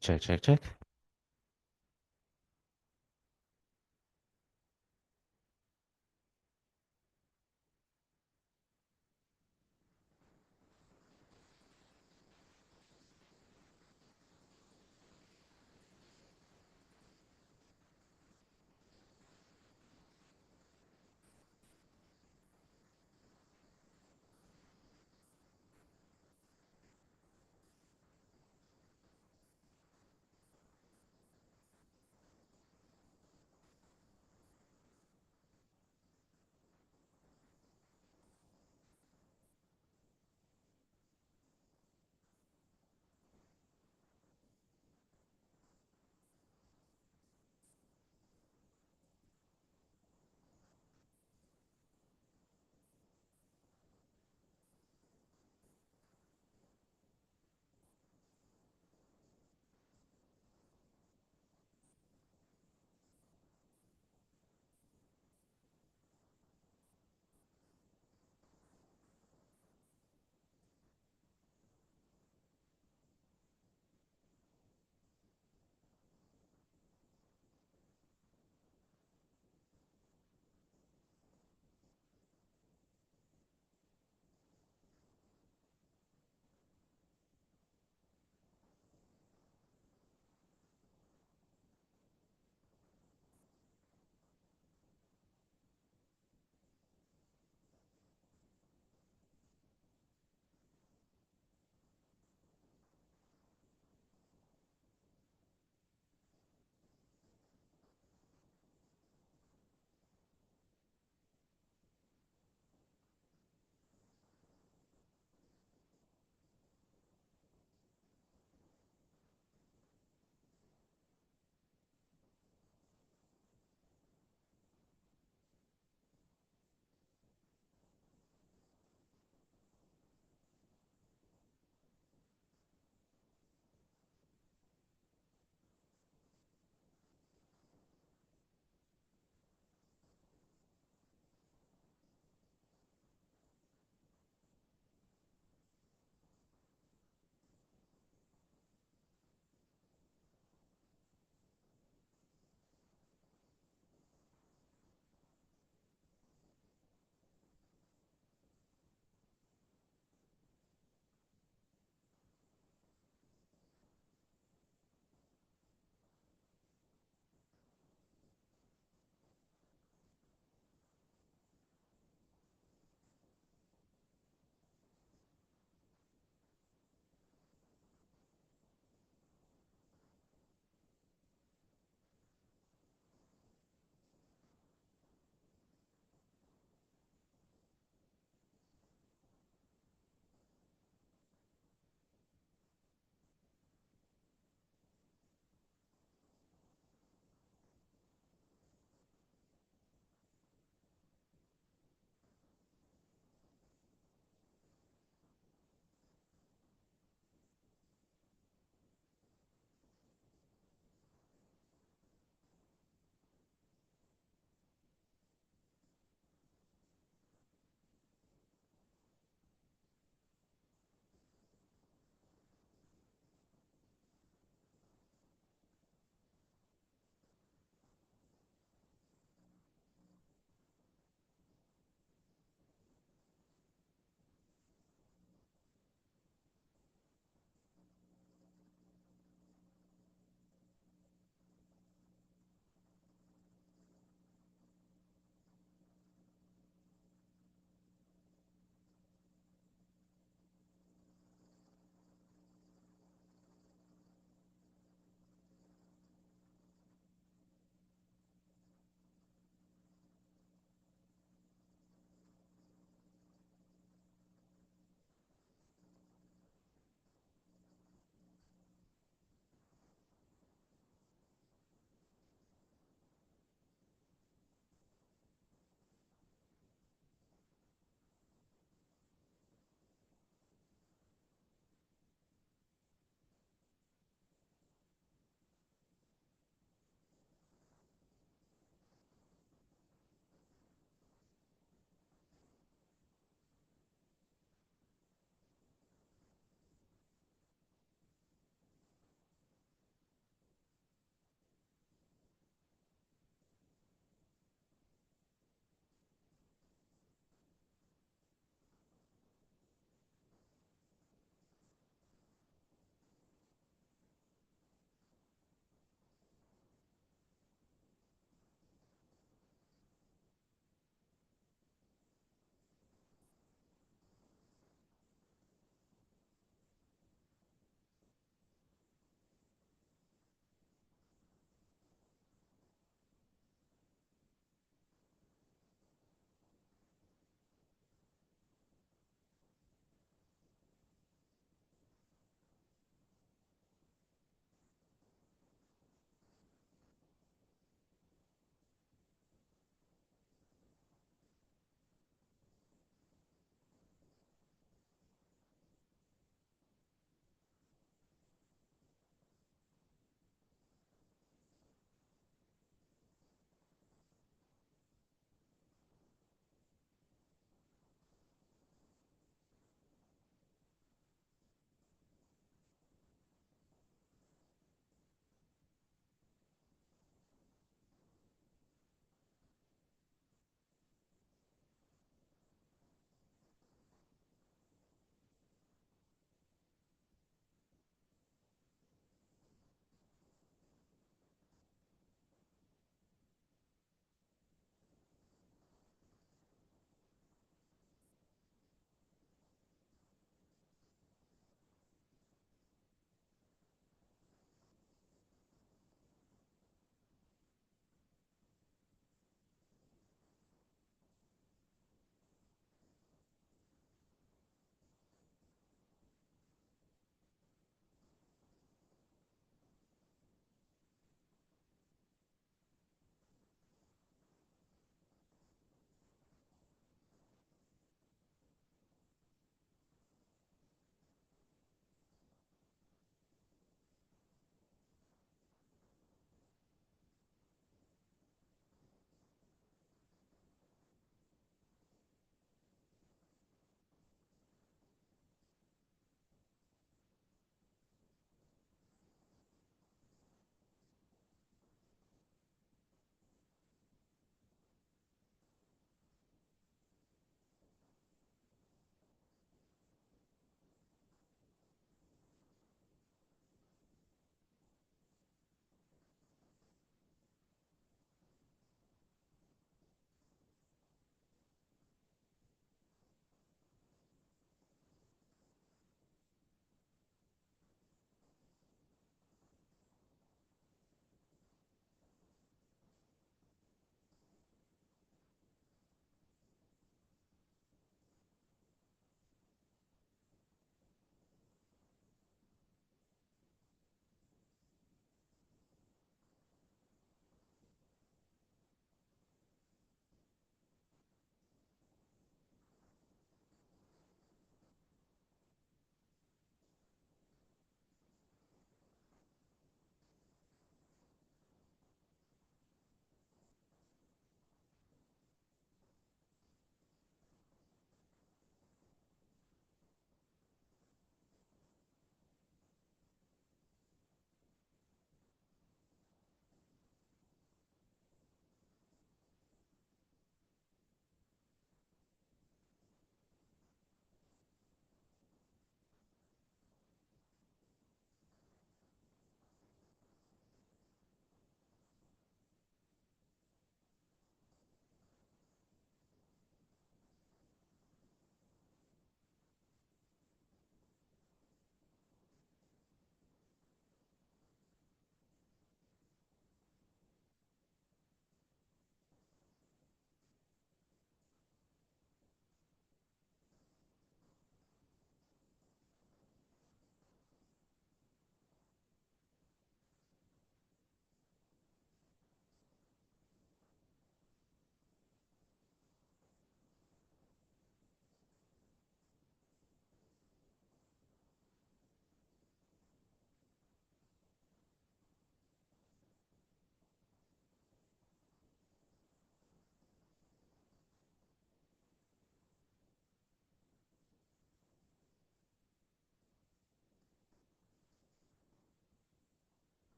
Check, check, check.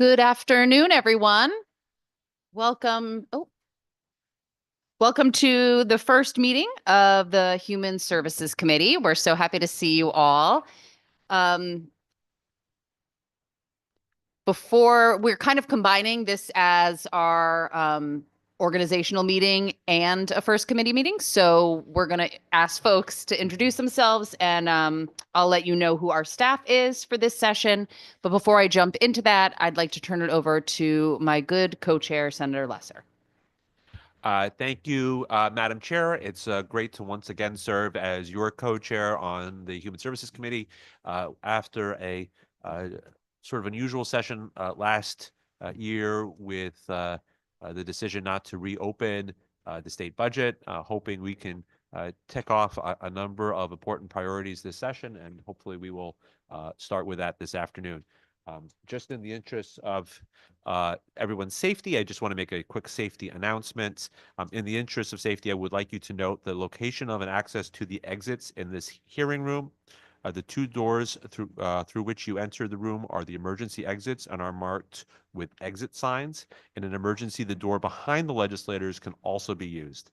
Good afternoon, everyone. Welcome. Welcome to the first meeting of the Human Services Committee. We're so happy to see you all. Um, Before we're kind of combining this as our organizational meeting and a first committee meeting. So we're going to ask folks to introduce themselves, and I'll let you know who our staff is for this session. But before I jump into that, I'd like to turn it over to my good co-chair, Senator Lesser. Thank you, Madam Chair. It's great to once again serve as your co-chair on the Human Services Committee after a uh, sort of unusual session last year with the decision not to reopen the state budget, hoping we can tick off a number of important priorities this session, and hopefully we will start with that this afternoon. Just in the interest of everyone's safety, I just want to make a quick safety announcement. In the interest of safety, I would like you to note the location of and access to the exits in this hearing room. The two doors through which you enter the room are the emergency exits and are marked with exit signs. In an emergency, the door behind the legislators can also be used.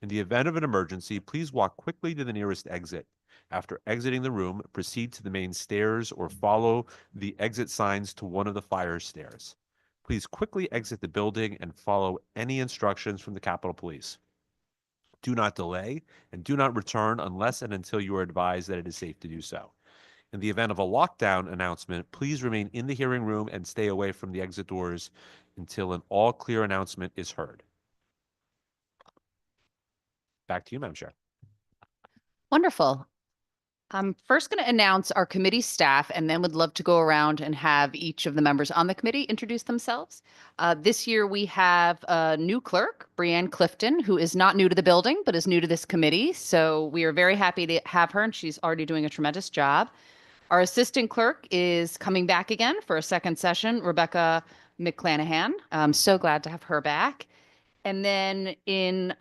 In the event of an emergency, please walk quickly to the nearest exit. After exiting the room, proceed to the main stairs or follow the exit signs to one of the fire stairs. Please quickly exit the building and follow any instructions from the Capitol Police. Do not delay and do not return unless and until you are advised that it is safe to do so. In the event of a lockdown announcement, please remain in the hearing room and stay away from the exit doors until an all clear announcement is heard. Back to you, Madam Chair. Wonderful. I'm first going to announce our committee staff and then would love to go around and have each of the members on the committee introduce themselves. This year we have a new clerk, Brianne Clifton, who is not new to the building, but is new to this committee. So we are very happy to have her, and she's already doing a tremendous job. Our assistant clerk is coming back again for a second session, Rebecca McClanahan. I'm so glad to have her back. And then in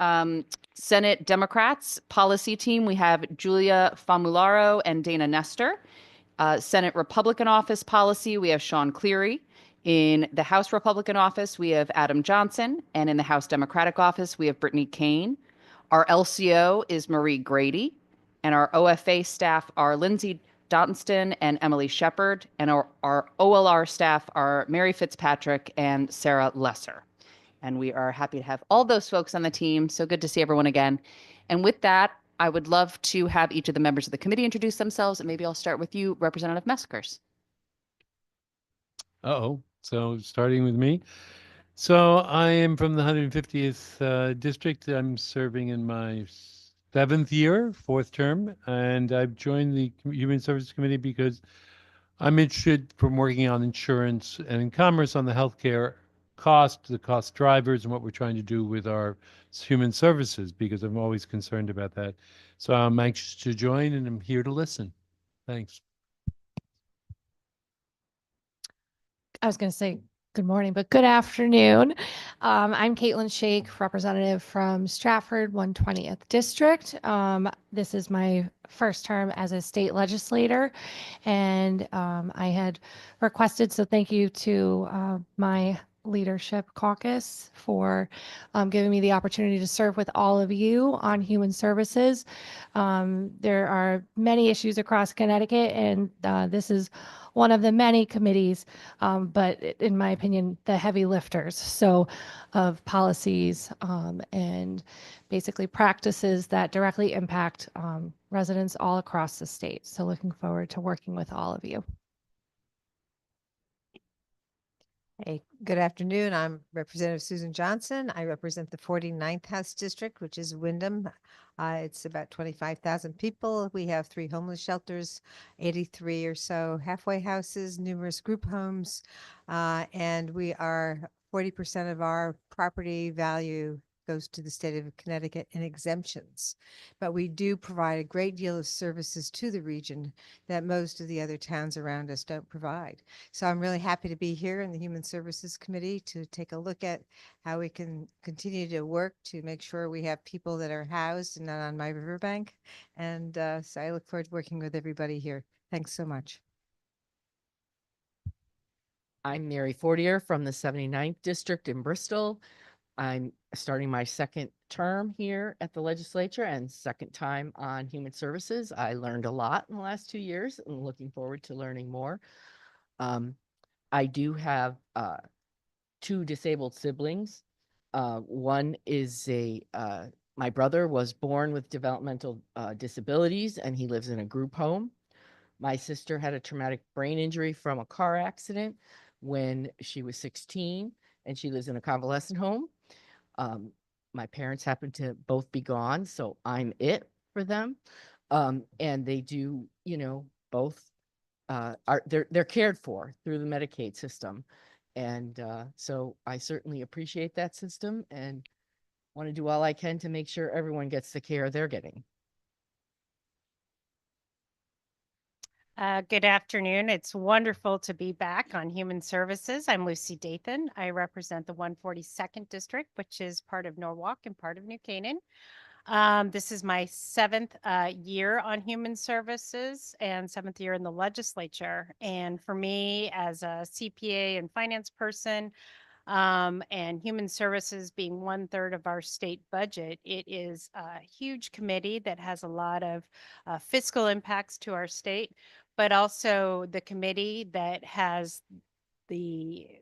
Senate Democrats policy team, we have Julia Famularo and Dana Nestor. Senate Republican office policy, we have Sean Cleary. In the House Republican office, we have Adam Johnson. And in the House Democratic office, we have Brittany Kane. Our LCO is Marie Grady. And our OFA staff are Lindsay Donston and Emily Shepard. And our OLR staff are Mary Fitzpatrick and Sarah Lesser. And we are happy to have all those folks on the team. So good to see everyone again. And with that, I would love to have each of the members of the committee introduce themselves. And maybe I'll start with you, Representative Meskers. So starting with me. So I am from the 150th district. I'm serving in my seventh year, fourth term, and I've joined the Human Services Committee because I'm interested from working on insurance and in commerce on the healthcare the cost drivers, and what we're trying to do with our human services, because I'm always concerned about that. So I'm anxious to join, and I'm here to listen. Thanks. I was going to say good morning, but good afternoon. I'm Caitlin Shake, representative from Stratford 120th District. This is my first term as a state legislator, and I had requested, so thank you to my leadership caucus for giving me the opportunity to serve with all of you on human services. There are many issues across Connecticut, and this is one of the many committees, but in my opinion, the heavy lifters. So of policies and basically practices that directly impact residents all across the state. So looking forward to working with all of you. Hey, good afternoon. I'm Representative Susan Johnson. I represent the 49th House District, which is Windham. It's about 25,000 people. We have 3 homeless shelters, 83 or so halfway houses, numerous group homes, and we are 40% of our property value goes to the state of Connecticut in exemptions. But we do provide a great deal of services to the region that most of the other towns around us don't provide. So I'm really happy to be here in the Human Services Committee to take a look at how we can continue to work to make sure we have people that are housed and not on my riverbank. And so I look forward to working with everybody here. Thanks so much. I'm Mary Fortier from the 79th District in Bristol. I'm starting my second term here at the legislature and second time on Human Services. I learned a lot in the last 2 years and looking forward to learning more. I do have 2 disabled siblings. One is my brother was born with developmental disabilities and he lives in a group home. My sister had a traumatic brain injury from a car accident when she was 16 and she lives in a convalescent home. My parents happen to both be gone, so I'm it for them. And they do, both they're cared for through the Medicaid system. And so I certainly appreciate that system and want to do all I can to make sure everyone gets the care they're getting. Good afternoon. It's wonderful to be back on Human Services. I'm Lucy Dathan. I represent the 142nd District, which is part of Norwalk and part of New Canaan. This is my 7th year on Human Services and 7th year in the legislature. And for me, as a CPA and finance person, and Human Services being 1/3 of our state budget, it is a huge committee that has a lot of fiscal impacts to our state, but also the committee that has the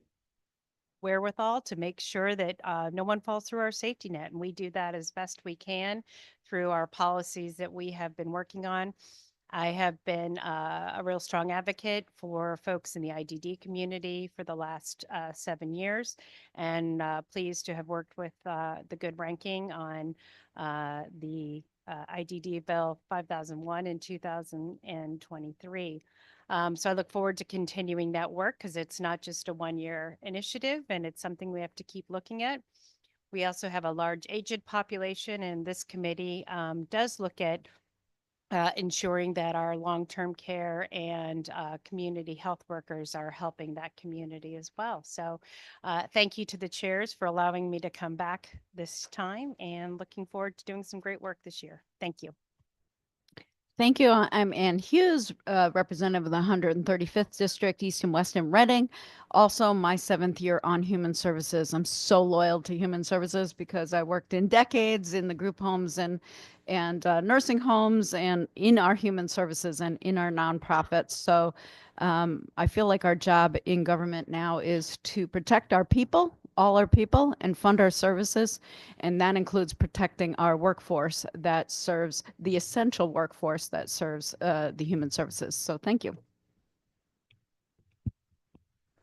wherewithal to make sure that no one falls through our safety net. And we do that as best we can through our policies that we have been working on. I have been a real strong advocate for folks in the IDD community for the last 7 years, and pleased to have worked with the good ranking on the IDD Bill 5001 in 2023. So I look forward to continuing that work because it's not just a one-year initiative and it's something we have to keep looking at. We also have a large aged population, and this committee does look at ensuring that our long-term care and community health workers are helping that community as well. So thank you to the chairs for allowing me to come back this time, and looking forward to doing some great work this year. Thank you. Thank you. I'm Ann Hughes, representative of the 135th District, East and West in Reading. Also, my 7th year on Human Services. I'm so loyal to Human Services because I worked in decades in the group homes and nursing homes and in our Human Services and in our nonprofits. So I feel like our job in government now is to protect our people, all our people, and fund our services. And that includes protecting our workforce that serves the essential workforce that serves the Human Services. So thank you.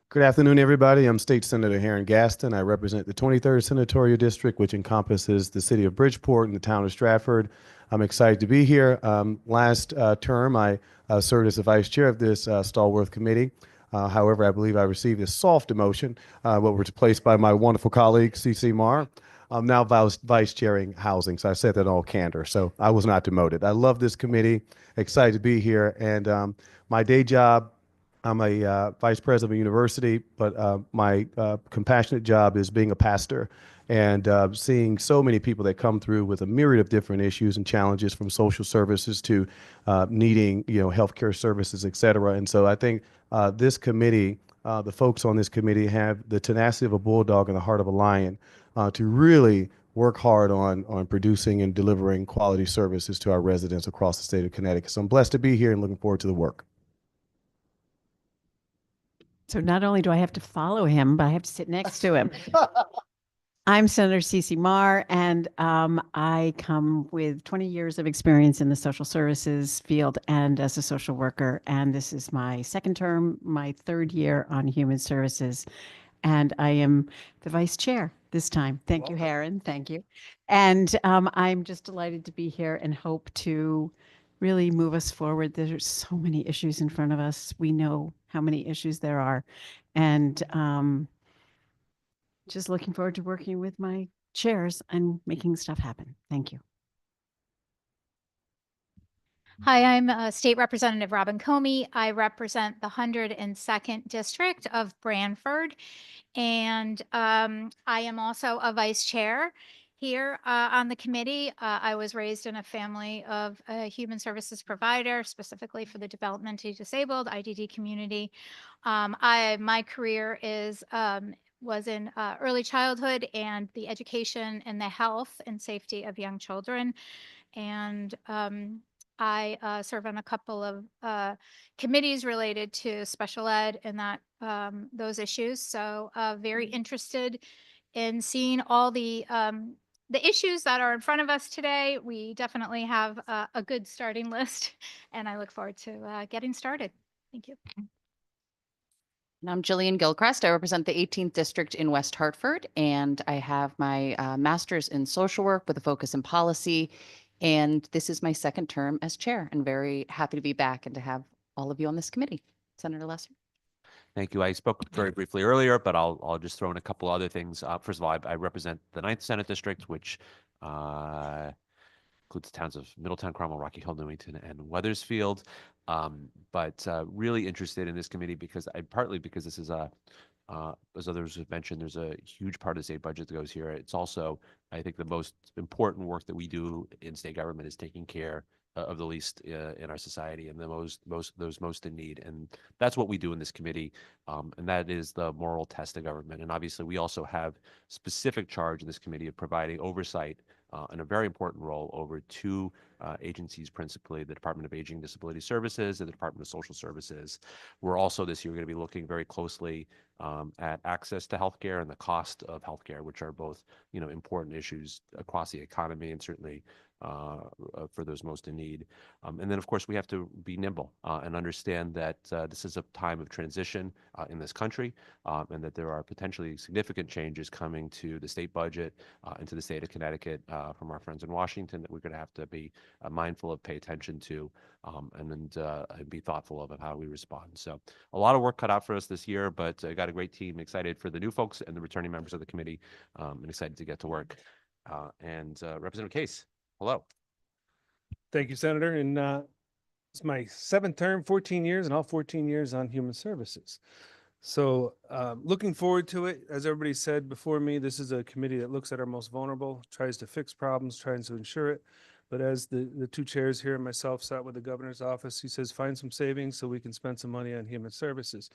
Good afternoon, everybody. I'm State Senator Heron Gaston. I represent the 23rd Senatorial District, which encompasses the city of Bridgeport and the town of Stratford. I'm excited to be here. Last term, I served as the vice chair of this stalwart committee. However, I believe I received a soft demotion, but was replaced by my wonderful colleague, CC Marr. I'm now vice chairing housing, so I said that in all candor. So I was not demoted. I love this committee, excited to be here. And my day job, I'm a vice president of a university, but my compassionate job is being a pastor and seeing so many people that come through with a myriad of different issues and challenges, from social services to needing, healthcare services, et cetera. And so I think this committee, the folks on this committee have the tenacity of a bulldog and the heart of a lion to really work hard on producing and delivering quality services to our residents across the state of Connecticut. So I'm blessed to be here and looking forward to the work. So not only do I have to follow him, but I have to sit next to him. I'm Senator CC Marr, and I come with 20 years of experience in the social services field and as a social worker. And this is my second term, my 3rd year on Human Services. And I am the vice chair this time. Thank you, Heron. Thank you. And I'm just delighted to be here and hope to really move us forward. There's so many issues in front of us. We know how many issues there are. And just looking forward to working with my chairs and making stuff happen. Thank you. Hi, I'm State Representative Robin Comey. I represent the 102nd District of Branford, and I am also a vice chair. here on the committee. I was raised in a family of a human services provider, specifically for the developmentally disabled IDD community. My career was in early childhood and the education and the health and safety of young children. And I serve on a couple of committees related to special ed and those issues. So very interested in seeing all the issues that are in front of us today. We definitely have a good starting list, and I look forward to getting started. Thank you. And I'm Jillian Gilchrist. I represent the 18th District in West Hartford, and I have my master's in social work with a focus in policy. And this is my second term as chair, and very happy to be back and to have all of you on this committee. Senator Lesser. Thank you. I spoke very briefly earlier, but I'll just throw in a couple other things. First of all, I represent the 9th Senate District, which includes the towns of Middletown, Cromwell, Rocky Hill, Newington, and Weathersfield. But really interested in this committee partly because this is as others have mentioned, there's a huge part of the state budget that goes here. It's also, I think, the most important work that we do in state government is taking care of the least in our society and those most in need. And that's what we do in this committee. And that is the moral test of government. And obviously, we also have specific charge in this committee of providing oversight and a very important role over two agencies, principally the Department of Aging and Disability Services and the Department of Social Services. We're also this year going to be looking very closely at access to healthcare and the cost of healthcare, which are both, important issues across the economy and certainly for those most in need. And then, of course, we have to be nimble and understand that this is a time of transition in this country and that there are potentially significant changes coming to the state budget and to the state of Connecticut from our friends in Washington that we're going to have to be mindful of, pay attention to, and be thoughtful of how we respond. So a lot of work cut out for us this year, but I got a great team, excited for the new folks and the returning members of the committee, and excited to get to work. Representative Case, hello. Thank you, Senator. And it's my 7th term, 14 years, and all 14 years on human services. So looking forward to it. As everybody said before me, this is a committee that looks at our most vulnerable, tries to fix problems, tries to ensure it. But as the two chairs here and myself sat with the governor's office, he says, find some savings so we can spend some money on human services.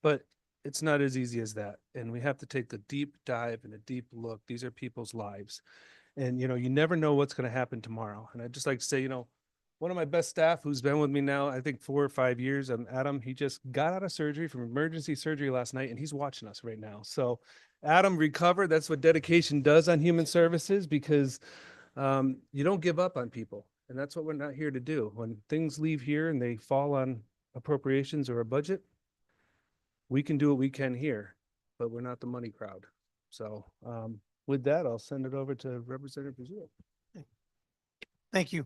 But it's not as easy as that. And we have to take the deep dive and a deep look. These are people's lives. And, you never know what's going to happen tomorrow. And I'd just like to say, one of my best staff who's been with me now, I think 4 or 5 years, Adam, he just got out of surgery from emergency surgery last night, and he's watching us right now. So Adam recovered. That's what dedication does on human services, because you don't give up on people. And that's what we're not here to do. When things leave here and they fall on appropriations or a budget, we can do what we can here, but we're not the money crowd. So with that, I'll send it over to Representative Pizzuto. Thank you.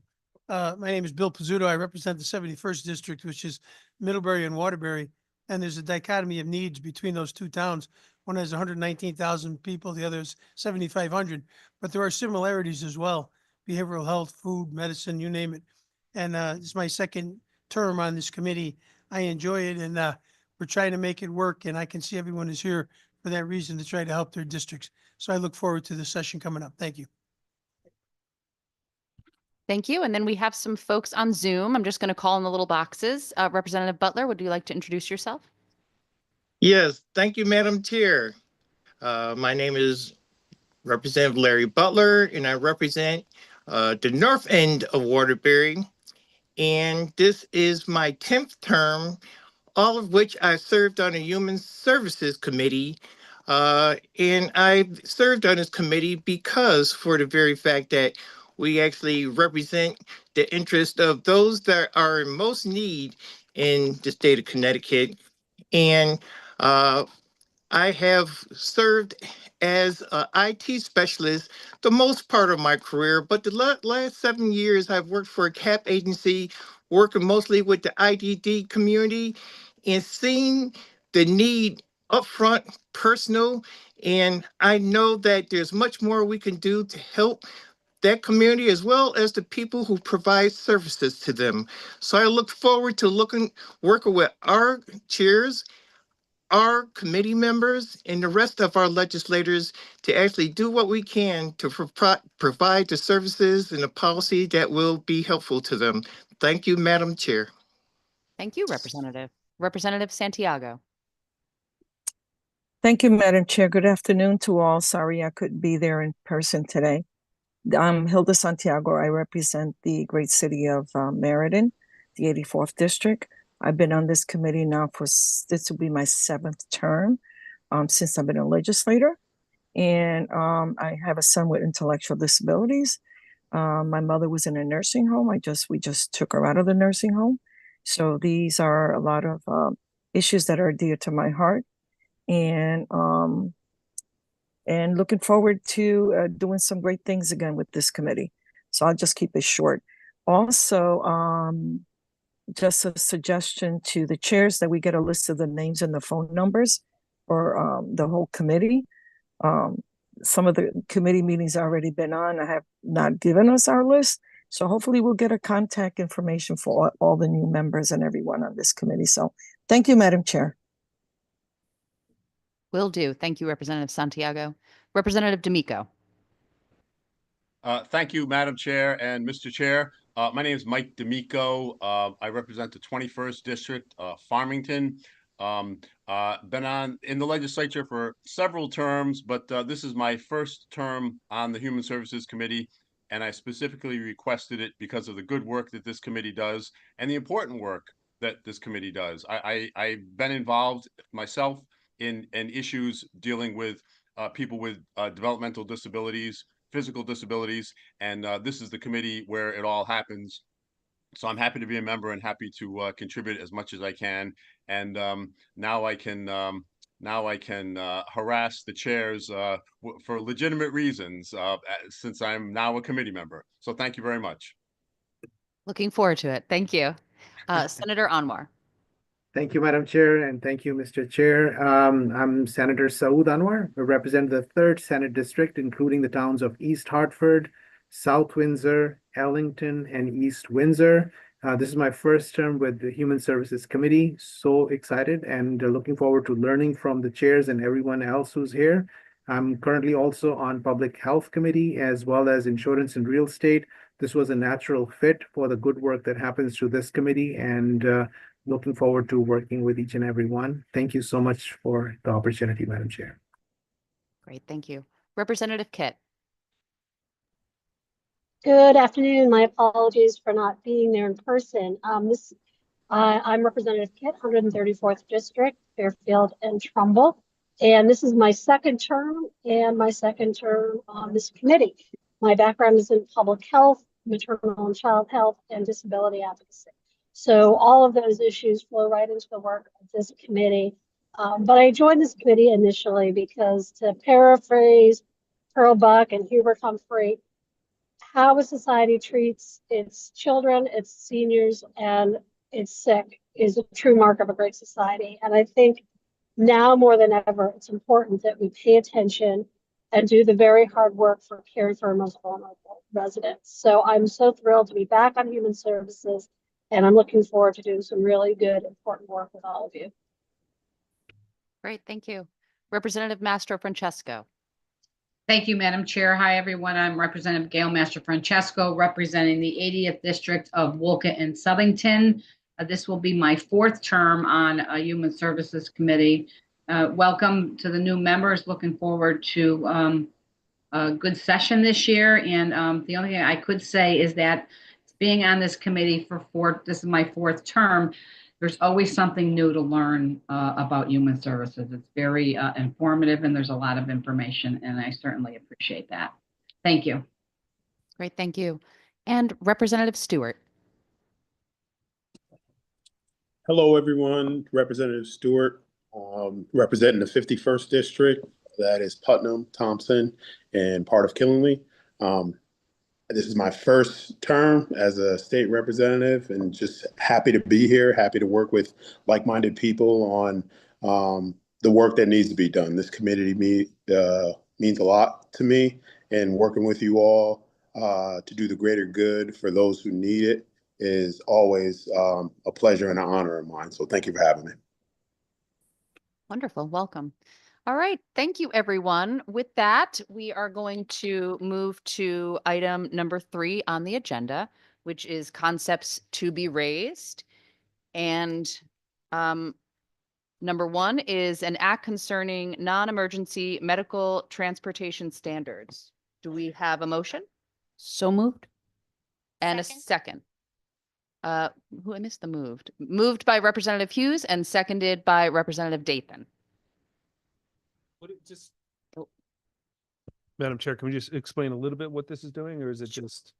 My name is Bill Pizzuto. I represent the 71st District, which is Middlebury and Waterbury. And there's a dichotomy of needs between those two towns. One has 119,000 people, the other is 7,500. But there are similarities as well: behavioral health, food, medicine, you name it. And this is my 2nd term on this committee. I enjoy it, and we're trying to make it work. And I can see everyone is here for that reason, to try to help their districts. So I look forward to the session coming up. Thank you. Thank you. And then we have some folks on Zoom. I'm just going to call in the little boxes. Representative Butler, would you like to introduce yourself? Yes, thank you, Madam Chair. My name is Representative Larry Butler, and I represent the north end of Waterbury. And this is my 10th term, all of which I served on the Human Services Committee. And I served on this committee because, for the very fact that we actually represent the interest of those that are in most need in the state of Connecticut. And I have served as an IT specialist the most part of my career, but the last 7 years I've worked for a CAP agency, working mostly with the IDD community and seeing the need upfront, personal. And I know that there's much more we can do to help that community, as well as the people who provide services to them. So I look forward to working with our chairs our committee members and the rest of our legislators to actually do what we can to provide the services and the policy that will be helpful to them. Thank you, Madam Chair. Thank you, Representative. Representative Santiago. Thank you, Madam Chair. Good afternoon to all. Sorry I couldn't be there in person today. I'm Hilda Santiago. I represent the great city of Meriden, the 84th District. I've been on this committee now for, this will be my 7th term since I've been a legislator. And I have a son with intellectual disabilities. My mother was in a nursing home. We just took her out of the nursing home. So these are a lot of issues that are dear to my heart. And looking forward to doing some great things again with this committee. So I'll just keep it short. Also, just a suggestion to the chairs that we get a list of the names and the phone numbers for the whole committee. Some of the committee meetings I've already been on, I have not given us our list. So hopefully we'll get a contact information for all the new members and everyone on this committee. So thank you, Madam Chair. Will do. Thank you, Representative Santiago. Representative D'Amico. Thank you, Madam Chair and Mr. Chair. My name is Mike D'Amico. I represent the 21st District, Farmington. Been in the legislature for several terms, but this is my first term on the Human Services Committee, and I specifically requested it because of the good work that this committee does and the important work that this committee does. I've been involved myself in issues dealing with people with developmental disabilities, physical disabilities, and this is the committee where it all happens. So I'm happy to be a member and happy to contribute as much as I can. And now I can harass the chairs for legitimate reasons since I'm now a committee member. So thank you very much. Looking forward to it. Thank you. Senator Anwar. Thank you, Madam Chair, and thank you, Mr. Chair. I'm Senator Saud Anwar. I represent the 3rd Senate District, including the towns of East Hartford, South Windsor, Ellington, and East Windsor. This is my first term with the Human Services Committee. So excited and looking forward to learning from the chairs and everyone else who's here. I'm currently also on Public Health Committee as well as Insurance and Real Estate. This was a natural fit for the good work that happens through this committee, and looking forward to working with each and every one. Thank you so much for the opportunity, Madam Chair. Great, thank you. Representative Kitt. Good afternoon. My apologies for not being there in person. I'm Representative Kitt, 134th District, Fairfield and Trumbull. And this is my 2nd term and my 2nd term on this committee. My background is in public health, maternal and child health, and disability advocacy. So all of those issues flow right into the work of this committee. But I joined this committee initially because, to paraphrase Pearl Buck and Hubert Humphrey, how a society treats its children, its seniors, and its sick is a true mark of a great society. And I think now more than ever, it's important that we pay attention and do the very hard work for caring for our most vulnerable residents. So I'm so thrilled to be back on Human Services, and I'm looking forward to doing some really good, important work with all of you. Great, thank you. Representative Mastro Francesco. Thank you, Madam Chair. Hi, everyone. I'm Representative Gail Mastro Francesco, representing the 80th District of Wolcott and Southington. This will be my 4th term on a Human Services Committee. Welcome to the new members. Looking forward to a good session this year. And the only thing I could say is that being on this committee this is my 4th term, there's always something new to learn about human services. It's very informative, and there's a lot of information, and I certainly appreciate that. Thank you. Great, thank you. And Representative Stewart. Hello, everyone. Representative Stewart, representing the 51st District. That is Putnam, Thompson, and part of Killingly. This is my first term as a state representative, and just happy to be here, happy to work with like-minded people on the work that needs to be done. This committee means a lot to me, and working with you all to do the greater good for those who need it is always a pleasure and an honor of mine. So thank you for having me. Wonderful. Welcome. All right. Thank you, everyone. With that, we are going to move to item number 3 on the agenda, which is concepts to be raised. And number 1 is an act concerning non-emergency medical transportation standards. Do we have a motion? So moved. And a second. Who I missed the moved. Moved by Representative Hughes and seconded by Representative Dathan. Madam Chair, can we just explain a little bit what this is doing, or is it just?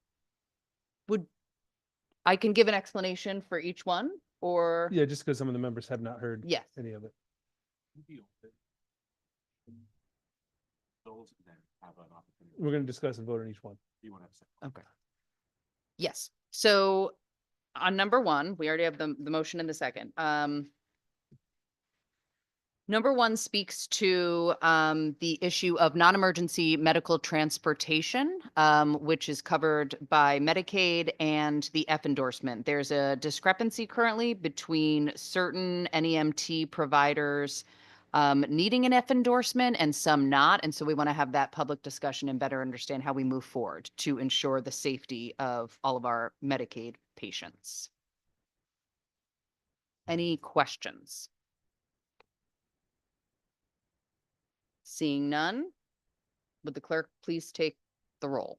I can give an explanation for each one, or Yeah, just because some of the members have not heard Yes. any of it. We're going to discuss and vote on each one. Okay. Yes. So on number 1, we already have the motion in the second. Number 1 speaks to the issue of non-emergency medical transportation, which is covered by Medicaid and the F endorsement. There's a discrepancy currently between certain NEMT providers needing an F endorsement and some not. And so we want to have that public discussion and better understand how we move forward to ensure the safety of all of our Medicaid patients. Any questions? Seeing none, would the clerk please take the roll?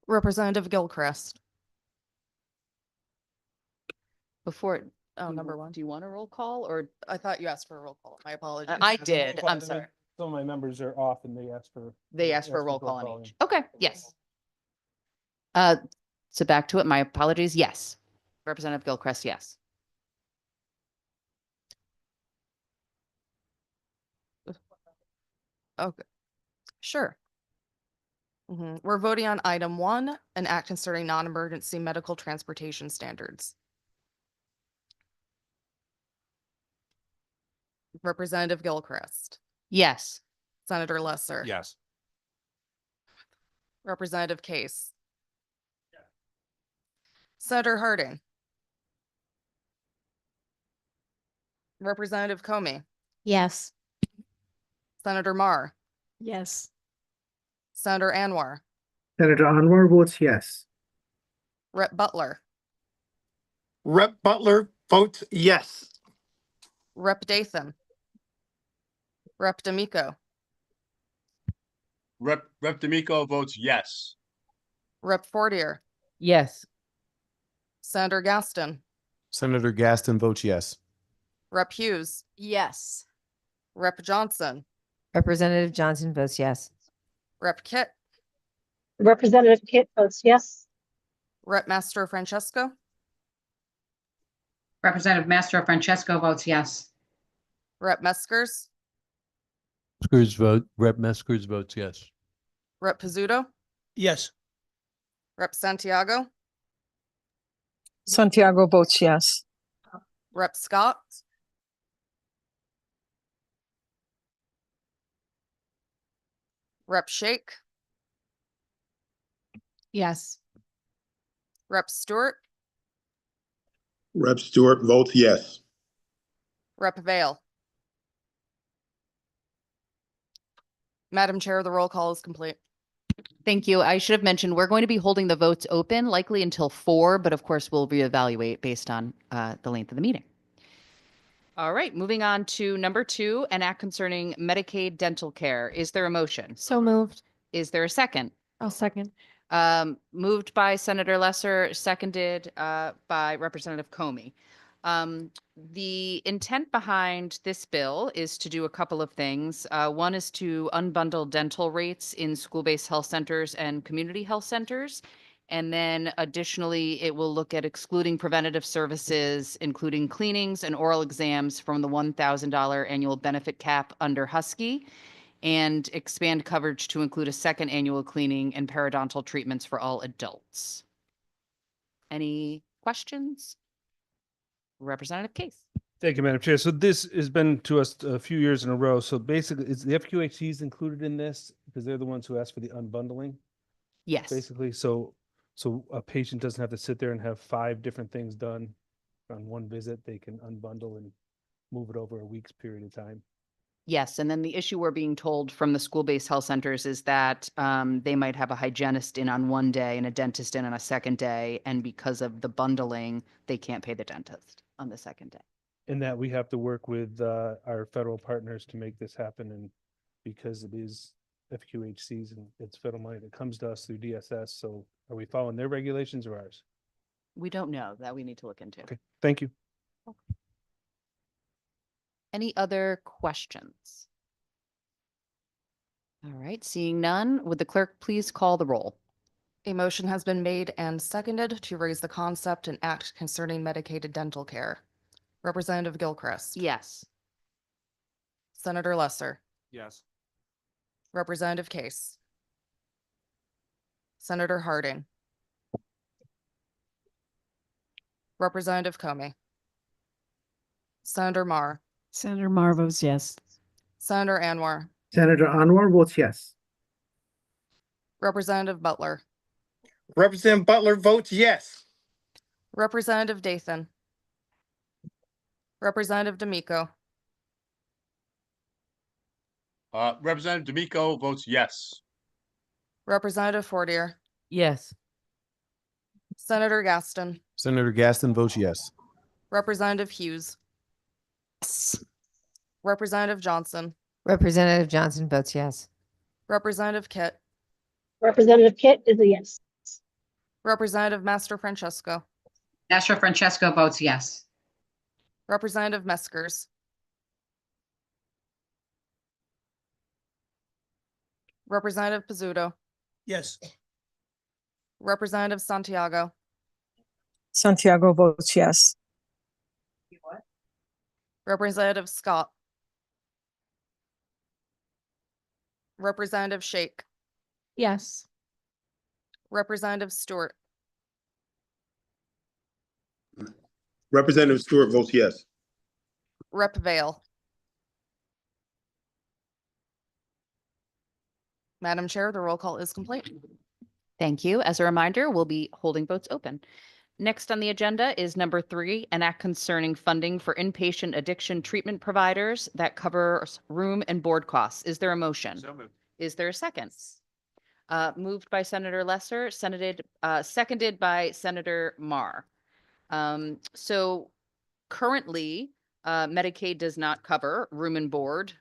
Representative Gilchrist. Before, Number 1. do you want a roll call, or I thought you asked for a roll call. My apologies. I did, I'm sorry. Some of my members are off and they asked for. They asked for a roll call on calling. each. Okay, yes. So back to it, my apologies, yes. Representative Gilchrist, yes. Okay. Sure. We're voting on item 1, an act concerning non-emergency medical transportation standards. Representative Gilchrist. Yes. Senator Lesser. Yes. Representative Case. Senator Harding. Representative Comey. Yes. Senator Marr. Yes. Senator Anwar. Senator Anwar votes yes. Rep Butler. Rep Butler votes yes. Rep Dathan. Rep D'Amico. Rep D'Amico votes yes. Rep Fortier. Yes. Senator Gaston. Senator Gaston votes yes. Rep Hughes. Yes. Rep Johnson. Representative Johnson votes yes. Rep Kit. Representative Kit votes yes. Rep Master Francesco. Representative Mastro Francesco votes yes. Rep Meskers. Rep Meskers votes yes. Rep Pizzuto. Yes. Rep Santiago. Santiago votes yes. Rep Scott. Rep Shake. Yes. Rep Stewart. Rep Stewart votes yes. Rep Vale. Madam Chair, the roll call is complete. Thank you. I should have mentioned, we're going to be holding the votes open likely until 4, but of course we'll reevaluate based on the length of the meeting. All right, moving on to number 2, an act concerning Medicaid dental care. Is there a motion? So moved. Is there a second? I'll second. Moved by Senator Lesser, seconded by Representative Comey. The intent behind this bill is to do a couple of things. One is to unbundle dental rates in school-based health centers and community health centers. And then additionally, it will look at excluding preventative services, including cleanings and oral exams from the $1,000 annual benefit cap under Husky, and expand coverage to include a second annual cleaning and periodontal treatments for all adults. Any questions? Representative Case. Thank you, Madam Chair. So this has been to us a few years in a row. So basically, is the FQHCs included in this? Because they're the ones who asked for the unbundling? Yes. Basically, so a patient doesn't have to sit there and have 5 different things done on one visit, they can unbundle and move it over a week's period of time. Yes, and then the issue we're being told from the school-based health centers is that they might have a hygienist in on one day and a dentist in on a second day, and because of the bundling, they can't pay the dentist on the second day. And that we have to work with our federal partners to make this happen, and because it is FQHCs and it's federal money that comes to us through DSS, so are we following their regulations or ours? We don't know. That we need to look into. Okay, thank you. Any other questions? All right, seeing none, would the clerk please call the roll? A motion has been made and seconded to raise the concept and act concerning medicated dental care. Representative Gilchrist. Yes. Senator Lesser. Yes. Representative Case. Senator Harding. Representative Comey. Senator Marr. Senator Marr votes yes. Senator Anwar. Senator Anwar votes yes. Representative Butler. Representative Butler votes yes. Representative Dathan. Representative D'Amico. Representative D'Amico votes yes. Representative Fortier. Yes. Senator Gaston. Senator Gaston votes yes. Representative Hughes. Representative Johnson. Representative Johnson votes yes. Representative Kit. Representative Kit is a yes. Representative Master Francesco. Master Francesco votes yes. Representative Meskers. Representative Pizzuto. Yes. Representative Santiago. Santiago votes yes. Representative Scott. Representative Shake. Yes. Representative Stewart. Representative Stewart votes yes. Rep Vale. Madam Chair, the roll call is complete. Thank you. As a reminder, we'll be holding votes open. Next on the agenda is number 3, an act concerning funding for inpatient addiction treatment providers that covers room and board costs. Is there a motion? So moved. Is there a second? Moved by Senator Lesser, seconded by Senator Marr. So currently, Medicaid does not cover room and board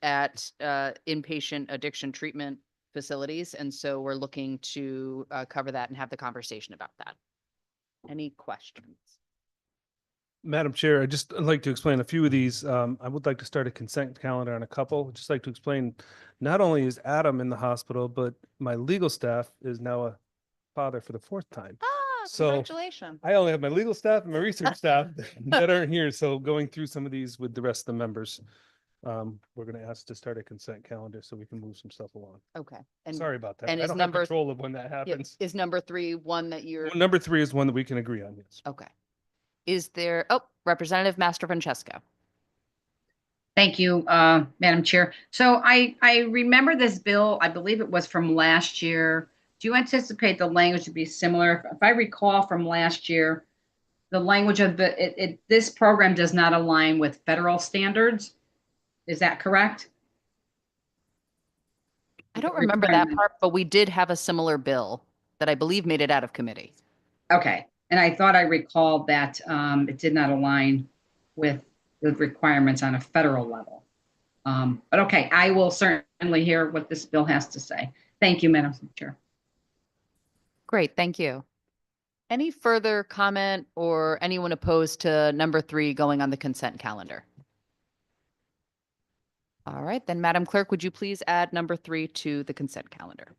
at inpatient addiction treatment facilities. And so we're looking to cover that and have the conversation about that. Any questions? Madam Chair, I'd like to explain a few of these. I would like to start a consent calendar on a couple. I'd just like to explain, not only is Adam in the hospital, but my legal staff is now a father for the 4th time. Ah, So, congratulations. I only have my legal staff and my research staff that aren't here. So going through some of these with the rest of the members, we're going to ask to start a consent calendar so we can move some stuff along. Okay. And Sorry about that. and I is don't number- have control of when that yeah, happens. is number 3 one that you're? Well, number 3 is one that we can agree on, yes. Okay. Is there, Representative Master Francesco. Thank you, Madam Chair. So I remember this bill, I believe it was from last year. Do you anticipate the language to be similar? If I recall from last year, the language of this program does not align with federal standards. Is that correct? I don't remember that part, but we did have a similar bill that I believe made it out of committee. Okay, and I thought I recalled that it did not align with the requirements on a federal level. But okay, I will certainly hear what this bill has to say. Thank you, Madam Chair. Great, thank you. Any further comment or anyone opposed to number 3 going on the consent calendar? All right, then Madam Clerk, would you please add number 3 to the consent calendar?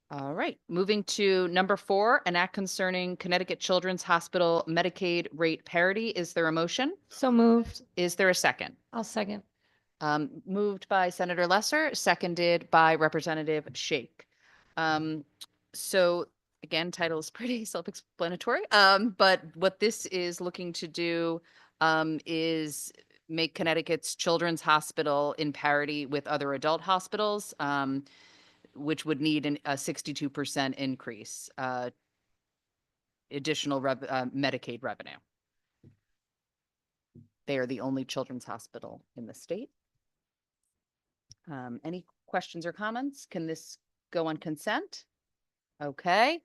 All right, moving to number 4, an act concerning Connecticut Children's Hospital Medicaid rate parity. Is there a motion? So moved. Is there a second? I'll second. Moved by Senator Lesser, seconded by Representative Shake. So again, title is pretty self-explanatory. But what this is looking to do is make Connecticut's Children's Hospital in parity with other adult hospitals, which would need a 62% increase additional Medicaid revenue. They are the only children's hospital in the state. Any questions or comments? Can this go on consent? Okay.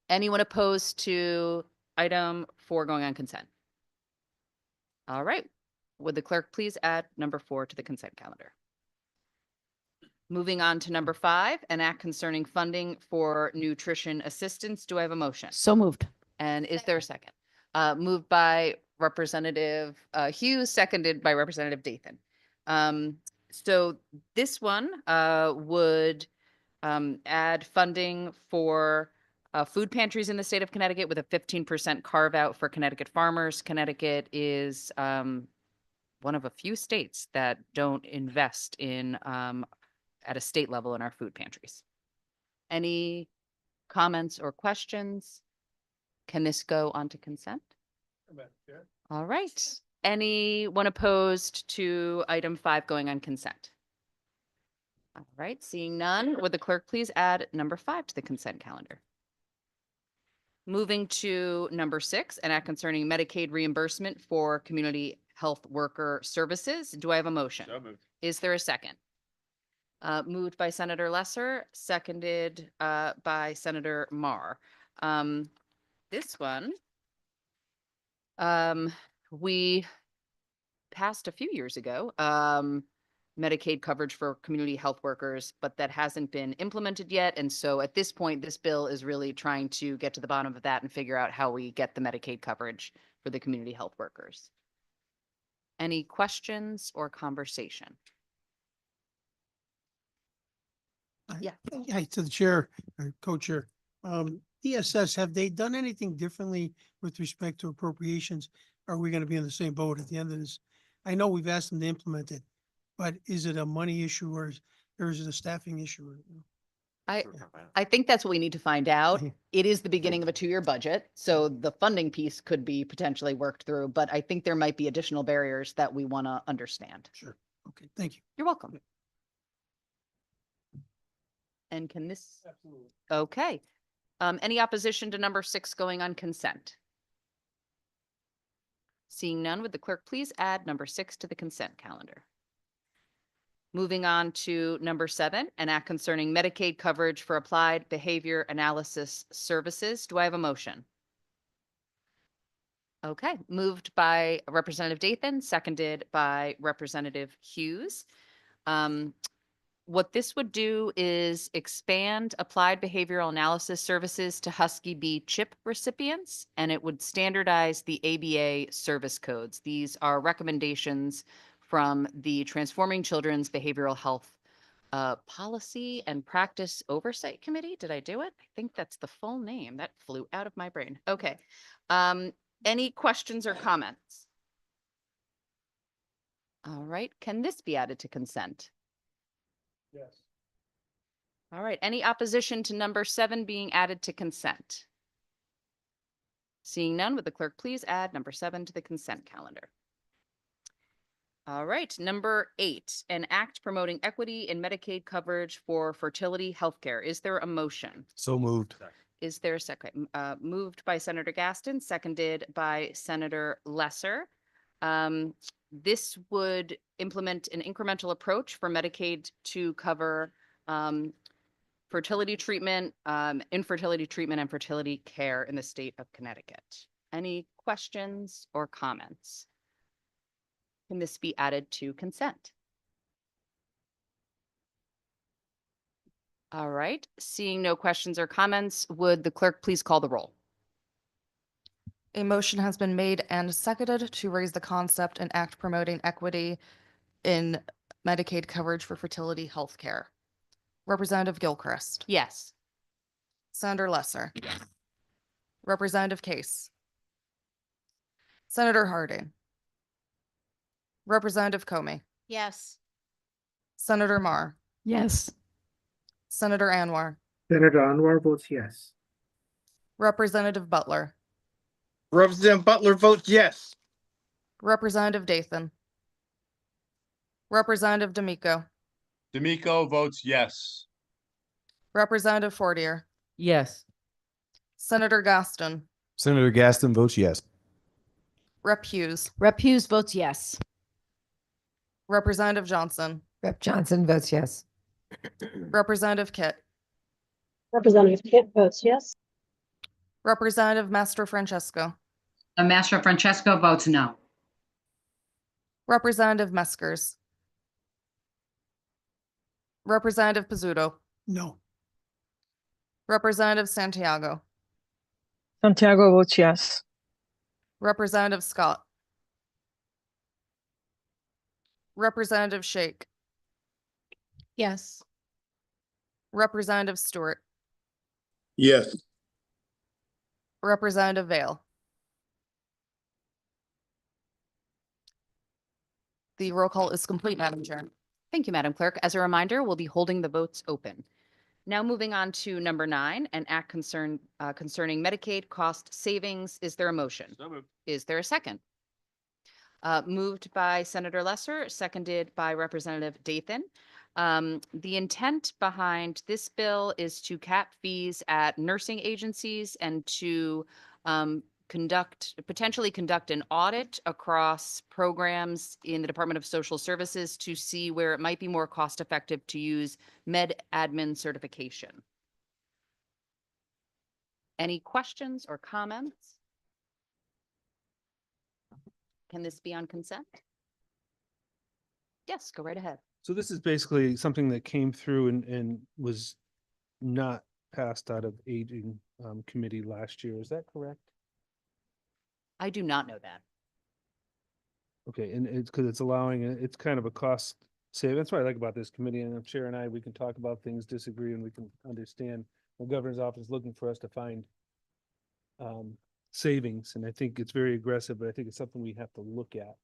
Anyone opposed to item 4 going on consent? All right. Would the clerk please add number 4 to the consent calendar? Moving on to number 5, an act concerning funding for nutrition assistance. Do I have a motion? So moved. And is there a second? Moved by Representative Hughes, seconded by Representative Dathan. So this one would add funding for food pantries in the state of Connecticut with a 15% carve out for Connecticut farmers. Connecticut is one of a few states that don't invest in at a state level in our food pantries. Any comments or questions? Can this go on to consent? All right. Anyone opposed to item 5 going on consent? All right, seeing none, would the clerk please add number 5 to the consent calendar? Moving to number 6, an act concerning Medicaid reimbursement for community health worker services. Do I have a motion? So moved. Is there a second? Moved by Senator Lesser, seconded by Senator Marr. This one, we passed a few years ago, Medicaid coverage for community health workers, but that hasn't been implemented yet. And so at this point, this bill is really trying to get to the bottom of that and figure out how we get the Medicaid coverage for the community health workers. Any questions or conversation? Yeah. Hi, to the chair, or co-chair. DSS, have they done anything differently with respect to appropriations? Are we going to be in the same boat at the end of this? I know we've asked them to implement it, but is it a money issue or is it a staffing issue? I think that's what we need to find out. It is the beginning of a 2-year budget, so the funding piece could be potentially worked through, but I think there might be additional barriers that we want to understand. Sure. Okay, thank you. You're welcome. And can this? Absolutely. Okay. Any opposition to number 6 going on consent? Seeing none, would the clerk please add number 6 to the consent calendar? Moving on to number 7, an act concerning Medicaid coverage for applied behavior analysis services. Do I have a motion? Okay, moved by Representative Dathan, seconded by Representative Hughes. What this would do is expand applied behavioral analysis services to Husky Bee CHIP recipients, and it would standardize the ABA service codes. These are recommendations from the Transforming Children's Behavioral Health Policy and Practice Oversight Committee. Did I do it? I think that's the full name. That flew out of my brain. Okay. Any questions or comments? All right. Can this be added to consent? Yes. All right. Any opposition to number 7 being added to consent? Seeing none, would the clerk please add number 7 to the consent calendar? All right. Number 8, an act promoting equity in Medicaid coverage for fertility healthcare. Is there a motion? So moved. Is there a second? Moved by Senator Gaston, seconded by Senator Lesser. This would implement an incremental approach for Medicaid to cover fertility treatment, infertility treatment, and fertility care in the state of Connecticut. Any questions or comments? Can this be added to consent? All right, seeing no questions or comments, would the clerk please call the roll? A motion has been made and seconded to raise the concept and act promoting equity in Medicaid coverage for fertility health care. Representative Gilchrist. Yes. Senator Lesser. Yes. Representative Case. Senator Harding. Representative Comey. Yes. Senator Marr. Yes. Senator Anwar. Senator Anwar votes yes. Representative Butler. Representative Butler votes yes. Representative Dathan. Representative D'Amico. D'Amico votes yes. Representative Fortier. Yes. Senator Gaston. Senator Gaston votes yes. Rep Hughes, Rep Hughes votes yes. Representative Johnson, Rep. Johnson votes yes. Representative Kit, Representative Kit votes yes. Representative Master Francesco, Master Francesco votes no. Representative Meskers, Representative Pizzuto, No. Representative Santiago, Santiago votes yes. Representative Scott, Representative Shake, Yes. Representative Stewart, Yes. Representative Vale. The roll call is complete, Madam Chair. Thank you, Madam Clerk. As a reminder, we'll be holding the votes open. Now moving on to number 9, an act concerning Medicaid cost savings. Is there a motion? So moved. Is there a second? Moved by Senator Lesser, seconded by Representative Dathan. The intent behind this bill is to cap fees at nursing agencies and to potentially conduct an audit across programs in the Department of Social Services to see where it might be more cost effective to use med admin certification. Any questions or comments? Can this be on consent? Yes, go right ahead. So this is basically something that came through and was not passed out of aging committee last year. Is that correct? I do not know that. Okay, and it's because it's allowing, it's kind of a cost save. That's what I like about this committee, and I'm Chair and I, we can talk about things, disagree, and we can understand the governor's office is looking for us to find savings, and I think it's very aggressive, but I think it's something we have to look at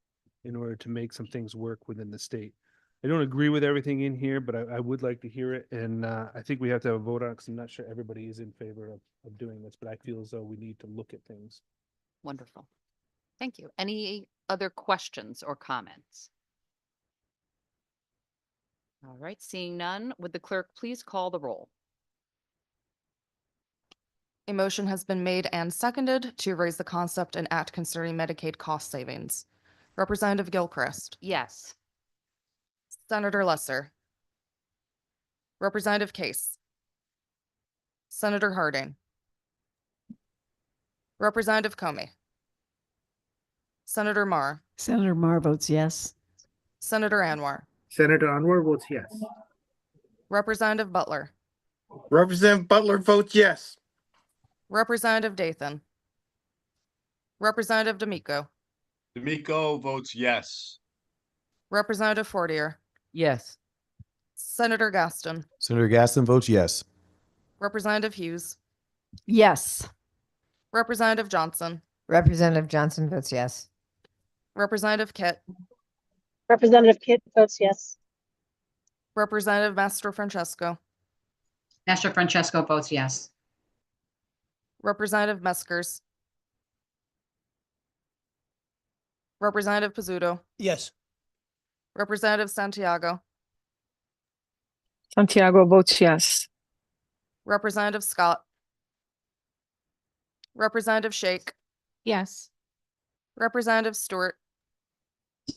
in order to make some things work within the state. I don't agree with everything in here, but I would like to hear it, and I think we have to have a vote on it, because I'm not sure everybody is in favor of doing this, but I feel as though we need to look at things. Wonderful. Thank you. Any other questions or comments? All right, seeing none, would the clerk please call the roll? A motion has been made and seconded to raise the concept and act concerning Medicaid cost savings. Representative Gilchrist, Yes. Senator Lesser, Representative Case, Senator Harding, Representative Comey, Senator Marr, Senator Marr votes yes. Senator Anwar, Senator Anwar votes yes. Representative Butler, Representative Butler votes yes. Representative Dathan, Representative D'Amico, D'Amico votes yes. Representative Fortier, Yes. Senator Gaston, Senator Gaston votes yes. Representative Hughes, Yes. Representative Johnson, Representative Johnson votes yes. Representative Kit, Representative Kit votes yes. Representative Master Francesco, Master Francesco votes yes. Representative Meskers, Representative Pizzuto, Yes. Representative Santiago, Santiago votes yes. Representative Scott, Representative Shake, Yes. Representative Stewart,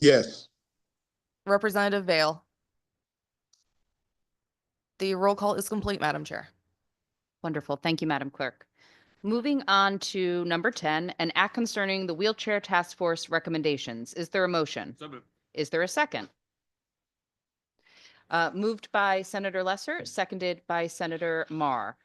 Yes. Representative Vale. The roll call is complete, Madam Chair. Wonderful. Thank you, Madam Clerk. Moving on to number 10, an act concerning the Wheelchair Task Force recommendations. Is there a motion? So moved. Is there a second? Moved by Senator Lesser, seconded by Senator Marr.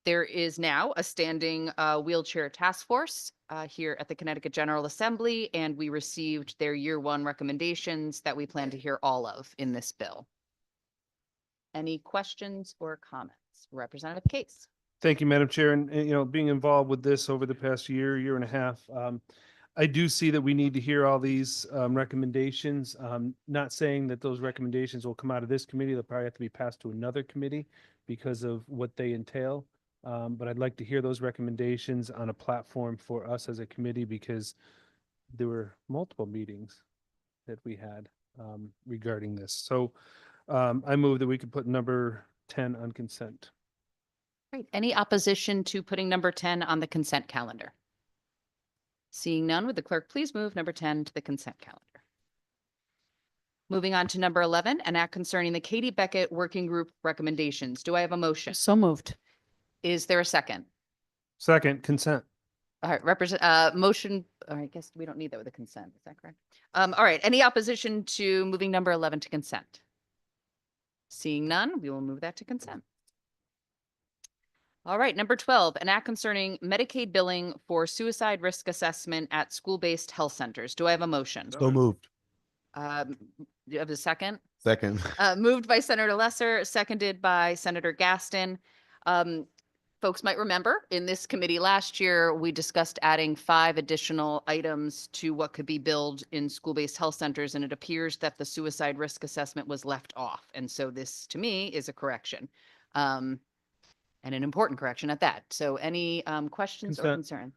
There is now a standing wheelchair task force here at the Connecticut General Assembly, and we received their year 1 recommendations that we plan to hear all of in this bill. Any questions or comments? Representative Case. Thank you, Madam Chair. And, being involved with this over the past year and a half, I do see that we need to hear all these recommendations. Not saying that those recommendations will come out of this committee. They'll probably have to be passed to another committee because of what they entail. But I'd like to hear those recommendations on a platform for us as a committee, because there were multiple meetings that we had regarding this. So I move that we could put number 10 on consent. Great. Any opposition to putting number 10 on the consent calendar? Seeing none, would the clerk please move number 10 to the consent calendar? Moving on to number 11, an act concerning the Katie Beckett Working Group recommendations. Do I have a motion? So moved. Is there a second? Second, consent. All right, motion, I guess we don't need that with a consent. Is that correct? All right, any opposition to moving number 11 to consent? Seeing none, we will move that to consent. All right, number 12, an act concerning Medicaid billing for suicide risk assessment at school-based health centers. Do I have a motion? So moved. Do you have a second? Second. Moved by Senator Lesser, seconded by Senator Gaston. Folks might remember in this committee last year, we discussed adding 5 additional items to what could be billed in school-based health centers, and it appears that the suicide risk assessment was left off. And so this, to me, is a correction, and an important correction at that. So any questions or Consent.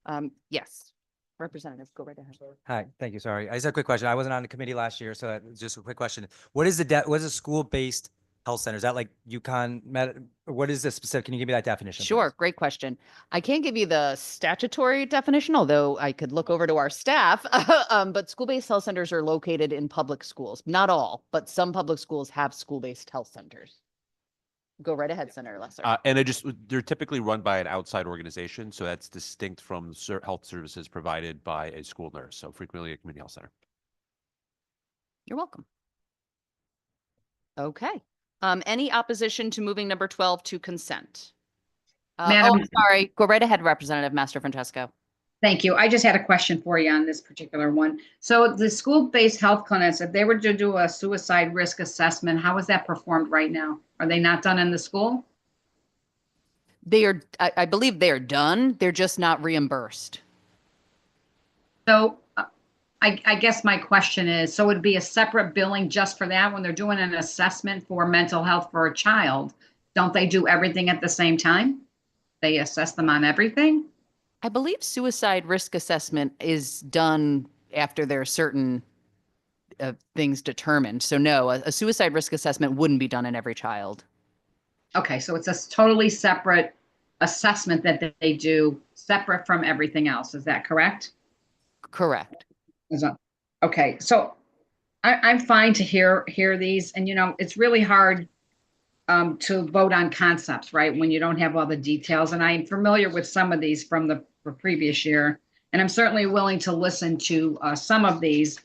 concerns? Yes, Representative, go right ahead. Hi, thank you. Sorry. I just had a quick question. I wasn't on the committee last year, so just a quick question. What is what is a school-based health center? Is that like what is the specific? Can you give me that definition? Sure, great question. I can't give you the statutory definition, although I could look over to our staff. But school-based health centers are located in public schools. Not all, but some public schools have school-based health centers. Go right ahead, Senator Lesser. And they're typically run by an outside organization, so that's distinct from health services provided by a school nurse, so frequently a community health center. You're welcome. Okay. Any opposition to moving number 12 to consent? Madam- I'm sorry. Go right ahead, Representative Master Francesco. Thank you. I just had a question for you on this particular one. So the school-based health clinics, if they were to do a suicide risk assessment, how is that performed right now? Are they not done in the school? They are, I believe they are done. They're just not reimbursed. So I guess my question is, so it'd be a separate billing just for that when they're doing an assessment for mental health for a child? Don't they do everything at the same time? They assess them on everything? I believe suicide risk assessment is done after there are certain things determined. So no, a suicide risk assessment wouldn't be done in every child. Okay, so it's a totally separate assessment that they do separate from everything else. Is that correct? Correct. Okay, so I'm fine to hear these, and it's really hard to vote on concepts, right? When you don't have all the details, and I'm familiar with some of these from the previous year, and I'm certainly willing to listen to some of these.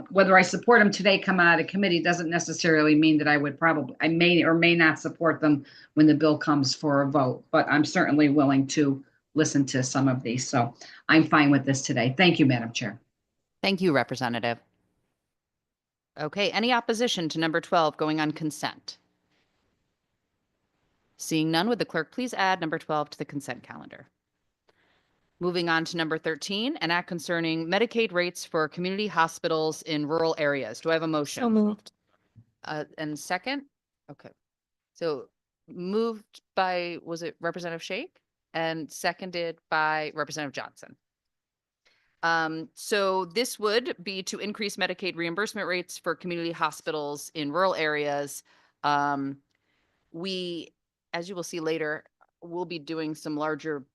Whether I support them today come out of committee doesn't necessarily mean that I may or may not support them when the bill comes for a vote, but I'm certainly willing to listen to some of these. So I'm fine with this today. Thank you, Madam Chair. Thank you, Representative. Okay, any opposition to number 12 going on consent? Seeing none, would the clerk please add number 12 to the consent calendar? Moving on to number 13, an act concerning Medicaid rates for community hospitals in rural areas. Do I have a motion? So moved. And second? Okay. So moved by, was it Representative Shake? And seconded by Representative Johnson. So this would be to increase Medicaid reimbursement rates for community hospitals in rural areas. We, as you will see later, we'll be doing some larger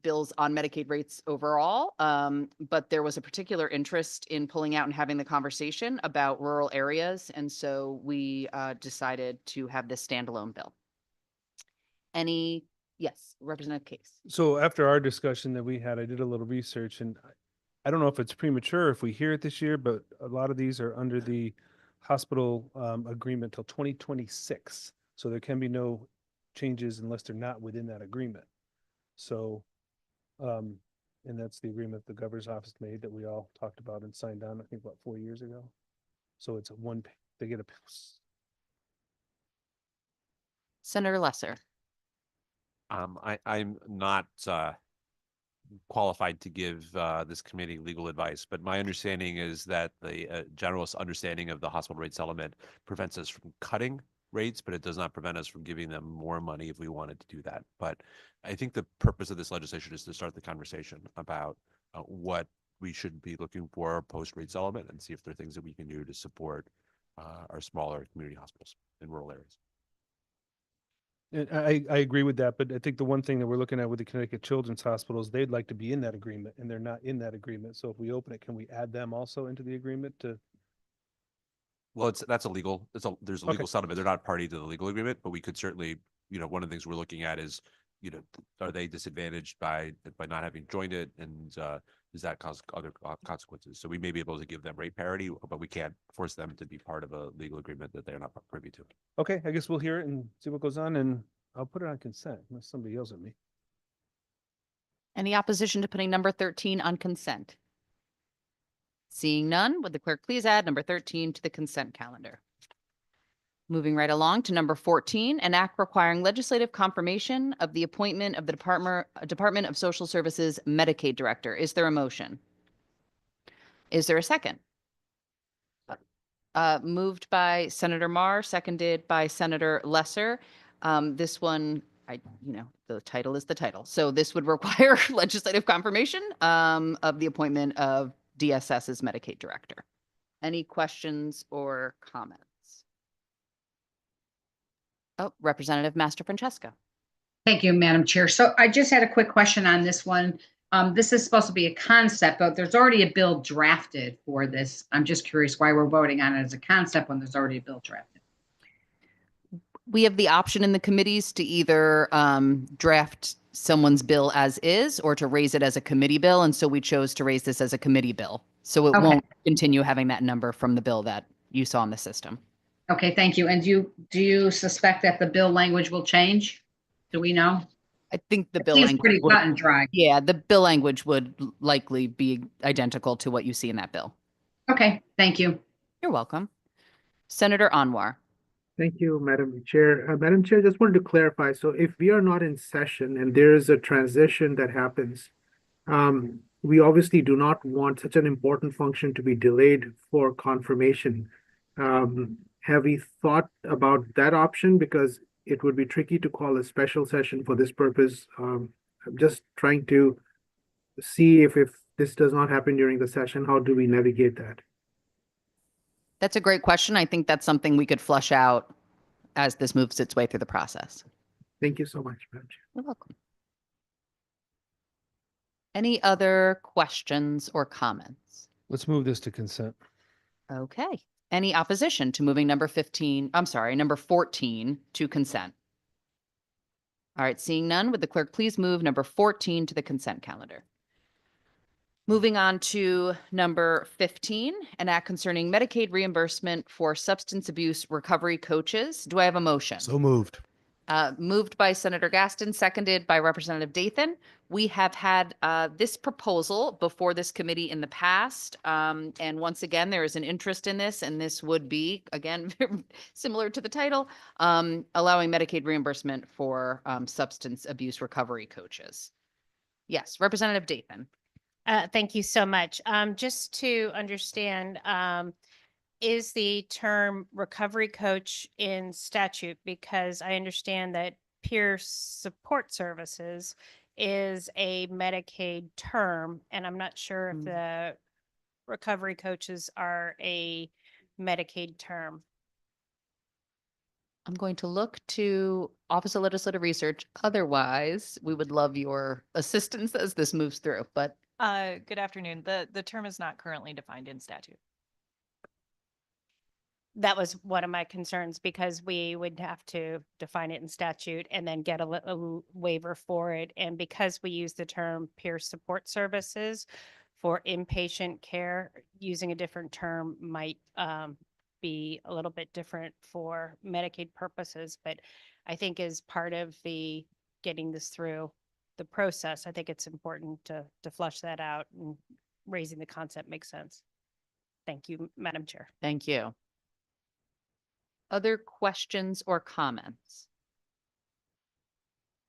bills on Medicaid rates overall. But there was a particular interest in pulling out and having the conversation about rural areas. And so we decided to have this standalone bill. Yes, Representative Case. So after our discussion that we had, I did a little research, and I don't know if it's premature if we hear it this year, but a lot of these are under the hospital agreement till 2026. So there can be no changes unless they're not within that agreement. So, and that's the agreement the governor's office made that we all talked about and signed on, I think, about 4 years ago. So it's they get a. Senator Lesser. I'm not qualified to give this committee legal advice, but my understanding is that the general understanding of the hospital rate settlement prevents us from cutting rates, but it does not prevent us from giving them more money if we wanted to do that. But I think the purpose of this legislation is to start the conversation about what we should be looking for post-rate settlement and see if there are things that we can do to support our smaller community hospitals in rural areas. And I agree with that, but I think the one thing that we're looking at with the Connecticut Children's Hospitals, they'd like to be in that agreement and they're not in that agreement. So if we open it, can we add them also into the agreement to? Well, there's a legal Okay. settlement. They're not party to the legal agreement, but we could certainly, one of the things we're looking at is, are they disadvantaged by not having joined it? And does that cause other consequences? So we may be able to give them rate parity, but we can't force them to be part of a legal agreement that they're not privy to. Okay, I guess we'll hear it and see what goes on, and I'll put it on consent unless somebody yells at me. Any opposition to putting number 13 on consent? Seeing none, would the clerk please add number 13 to the consent calendar? Moving right along to number 14, an act requiring legislative confirmation of the appointment of the Department of Social Services Medicaid Director. Is there a motion? Is there a second? Moved by Senator Marr, seconded by Senator Lesser. This one, the title is the title. So this would require legislative confirmation of the appointment of DSS's Medicaid Director. Any questions or comments? Oh, Representative Master Francesco. Thank you, Madam Chair. So I just had a quick question on this one. This is supposed to be a concept, but there's already a bill drafted for this. I'm just curious why we're voting on it as a concept when there's already a bill drafted. We have the option in the committees to either draft someone's bill as is or to raise it as a committee bill. And so we chose to raise this as a committee bill. So it won't continue having that number from the bill that you saw in the system. Okay, thank you. And do you suspect that the bill language will change? Do we know? I think the It bill seems language pretty cut and dry. Yeah, the bill language would likely be identical to what you see in that bill. Okay, thank you. You're welcome. Senator Anwar. Thank you, Madam Chair. Madam Chair, just wanted to clarify. So if we are not in session and there is a transition that happens, we obviously do not want such an important function to be delayed for confirmation. Have we thought about that option? Because it would be tricky to call a special session for this purpose. I'm just trying to see if this does not happen during the session, how do we navigate that? That's a great question. I think that's something we could flush out as this moves its way through the process. Thank you so much, Madam Chair. You're welcome. Any other questions or comments? Let's move this to consent. Okay. Any opposition to moving number 14 to consent? All right, seeing none, would the clerk please move number 14 to the consent calendar? Moving on to number 15, an act concerning Medicaid reimbursement for substance abuse recovery coaches. Do I have a motion? So moved. Moved by Senator Gaston, seconded by Representative Dathan. We have had this proposal before this committee in the past. And once again, there is an interest in this, and this would be, again, similar to the title, allowing Medicaid reimbursement for substance abuse recovery coaches. Yes, Representative Dathan. Thank you so much. Just to understand, is the term recovery coach in statute? Because I understand that peer support services is a Medicaid term, and I'm not sure if the recovery coaches are a Medicaid term. I'm going to look to Office of Legislative Research. Otherwise, we would love your assistance as this moves through, but Good afternoon. The term is not currently defined in statute. That was one of my concerns because we would have to define it in statute and then get a waiver for it. And because we use the term peer support services for inpatient care, using a different term might be a little bit different for Medicaid purposes. But I think as part of the getting this through the process, I think it's important to flush that out, and raising the concept makes sense. Thank you, Madam Chair. thank you. Other questions or comments?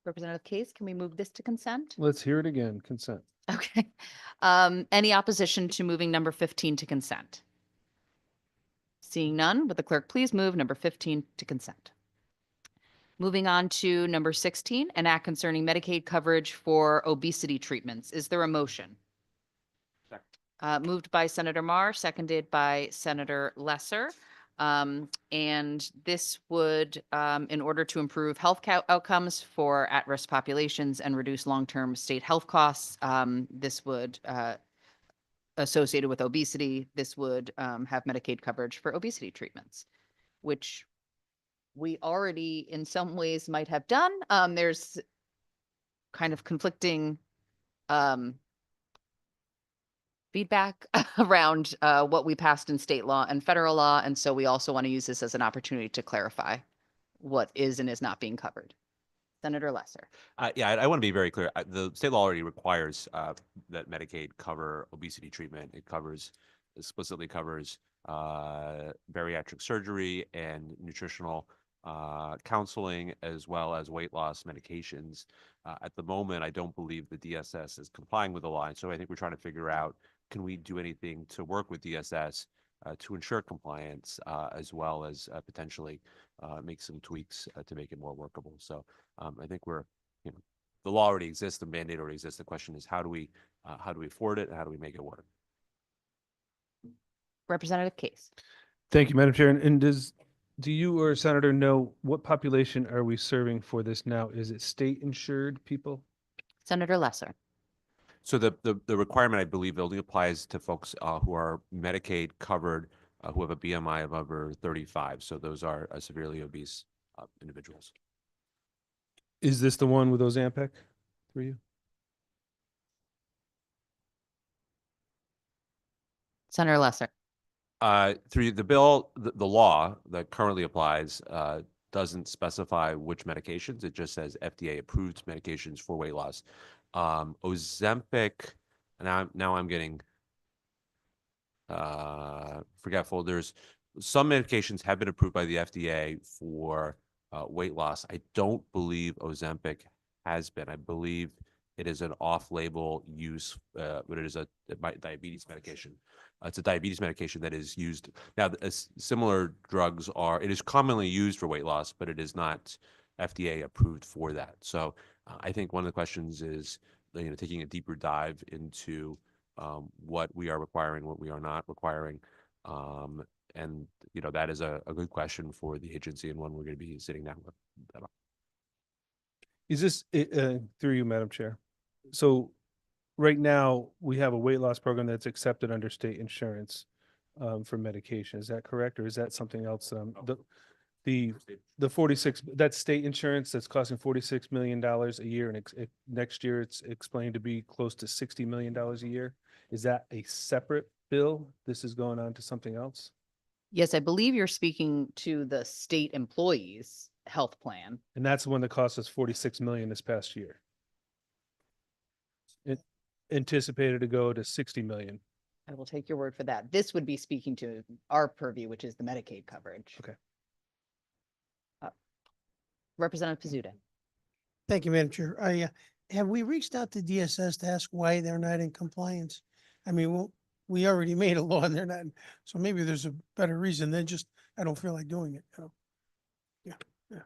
Representative Case, can we move this to consent? Let's hear it again. Consent. Okay. Any opposition to moving number 15 to consent? Seeing none, would the clerk please move number 15 to consent? Moving on to number 16, an act concerning Medicaid coverage for obesity treatments. Is there a motion? Moved by Senator Marr, seconded by Senator Lesser. And this would, in order to improve health outcomes for at-risk populations and reduce long-term state health costs, this would, associated with obesity, this would have Medicaid coverage for obesity treatments, which we already in some ways might have done. There's kind of conflicting feedback around what we passed in state law and federal law. And so we also want to use this as an opportunity to clarify what is and is not being covered. Senator Lesser. Yeah, I want to be very clear. The state law already requires that Medicaid cover obesity treatment. It explicitly covers bariatric surgery and nutritional counseling, as well as weight loss medications. At the moment, I don't believe the DSS is complying with the law. And so I think we're trying to figure out, can we do anything to work with DSS to ensure compliance, as well as potentially make some tweaks to make it more workable. So I think the law already exists, the mandate already exists. The question is, how do we afford it and how do we make it work? Representative Case. Thank you, Madam Chair. And do you or Senator know what population are we serving for this now? Is it state insured people? Senator Lesser. So the requirement, I believe, only applies to folks who are Medicaid covered, who have a BMI of over 35. So those are severely obese individuals. Is this the one with Ozempic for you? Senator Lesser. Through the bill, the law that currently applies doesn't specify which medications. It just says FDA approved medications for weight loss. Ozempic, now I'm getting forgetful. There's some medications have been approved by the FDA for weight loss. I don't believe Ozempic has been. I believe it is an off-label use, but it is a diabetes medication. It's a diabetes medication that is used now. Similar drugs it is commonly used for weight loss, but it is not FDA approved for that. So I think one of the questions is, taking a deeper dive into what we are requiring, what we are not requiring. And that is a good question for the agency and one we're going to be sitting down with. Is this through you, Madam Chair? So right now we have a weight loss program that's accepted under state insurance for medication. Is that correct? Or is that something else? The 46, that's state insurance that's costing $46 million a year. And next year it's explained to be close to $60 million a year. Is that a separate bill? This is going on to something else? Yes, I believe you're speaking to the state employees health plan. And that's the one that cost us $46 million this past year. It anticipated to go to $60 million. I will take your word for that. This would be speaking to our purview, which is the Medicaid coverage. Okay. Representative Pizzuto. Thank you, Madam Chair. Have we reached out to DSS to ask why they're not in compliance? I mean, we already made a law and they're not, so maybe there's a better reason than just, I don't feel like doing it. Yeah.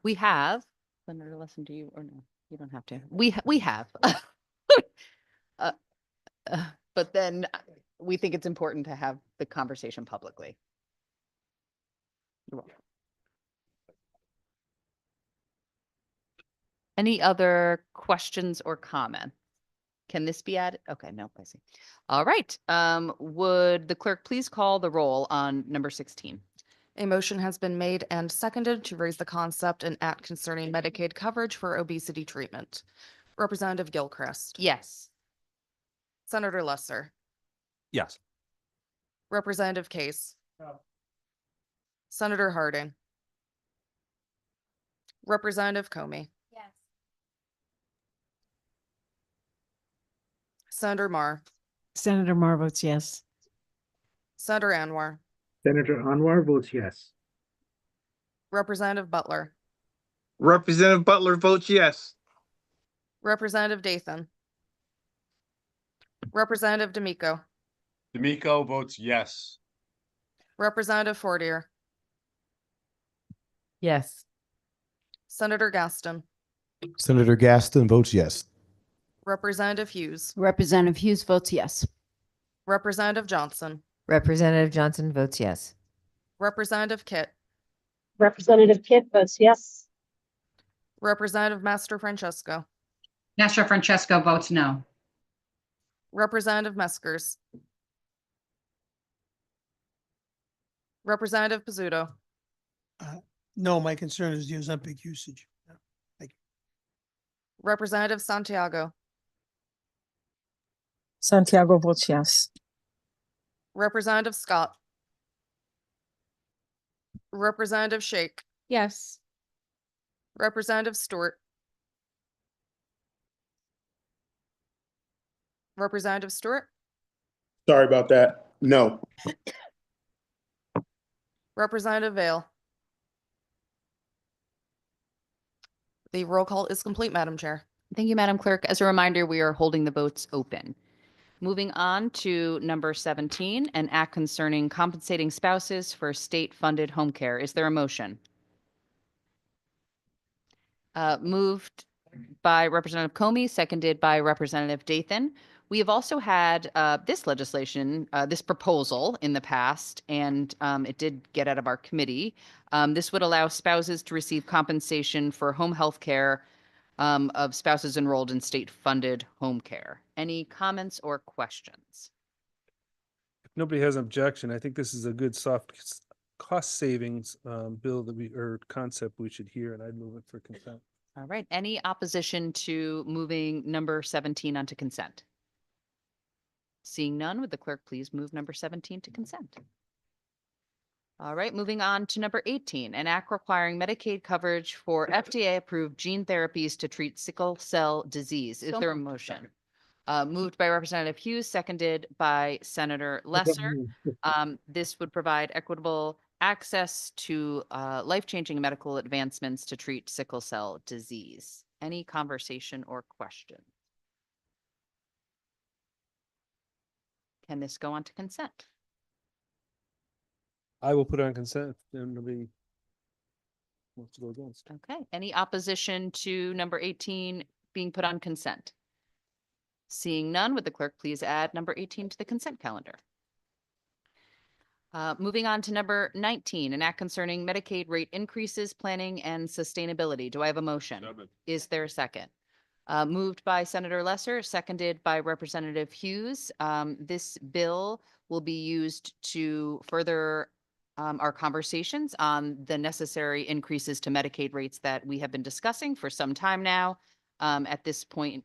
We have, Senator Lesson, do you, or no? You don't have to. We have. But then we think it's important to have the conversation publicly. You're welcome. Any other questions or comments? Can this be added? Okay, no, I see. All right. Would the clerk please call the roll on number 16? A motion has been made and seconded to raise the concept and act concerning Medicaid coverage for obesity treatment. Representative Gilchrist. Yes. Senator Lesser. Yes. Representative Case. No. Senator Harding. Representative Comey. Yes. Senator Marr. Senator Marr votes yes. Senator Anwar. Senator Anwar votes yes. Representative Butler. Representative Butler votes yes. Representative Dathan. Representative D'Amico. D'Amico votes yes. Representative Fortier. Yes. Senator Gaston. Senator Gaston votes yes. Representative Hughes. Representative Hughes votes yes. Representative Johnson. Representative Johnson votes yes. Representative Kit, Representative Kit votes yes. Representative Master Francesco, Master Francesco votes no. Representative Meskers, Representative Pizzuto, No, my concern is the Ozempic usage. Yeah, thank you. Representative Santiago, Santiago votes yes. Representative Scott, Representative Shake, Yes. Representative Stewart, Representative Stewart, Sorry about that. No. Representative Vale. The roll call is complete, Madam Chair. Thank you, Madam Clerk. As a reminder, we are holding the votes open. Moving on to number 17, an act concerning compensating spouses for state-funded home care. Is there a motion? Moved by Representative Comey, seconded by Representative Dathan. We have also had this legislation, this proposal in the past, and it did get out of our committee. This would allow spouses to receive compensation for home health care of spouses enrolled in state-funded home care. Any comments or questions? If nobody has an objection, I think this is a good cost savings bill or concept we should hear, and I'd move it for consent. All right. Any opposition to moving number 17 onto consent? Seeing none, would the clerk please move number 17 to consent? All right, moving on to number 18, an act requiring Medicaid coverage for FDA-approved gene therapies to treat sickle cell disease. Is there a motion? Moved by Representative Hughes, seconded by Senator Lesser. This would provide equitable access to life-changing medical advancements to treat sickle cell disease. Any conversation or question? Can this go on to consent? I will put on consent if nobody wants to go against. Okay. Any opposition to number 18 being put on consent? Seeing none, would the clerk please add number 18 to the consent calendar? Moving on to number 19, an act concerning Medicaid rate increases, planning, and sustainability. Do I have a motion? Is there a second? Moved by Senator Lesser, seconded by Representative Hughes. This bill will be used to further our conversations on the necessary increases to Medicaid rates that we have been discussing for some time now. At this point,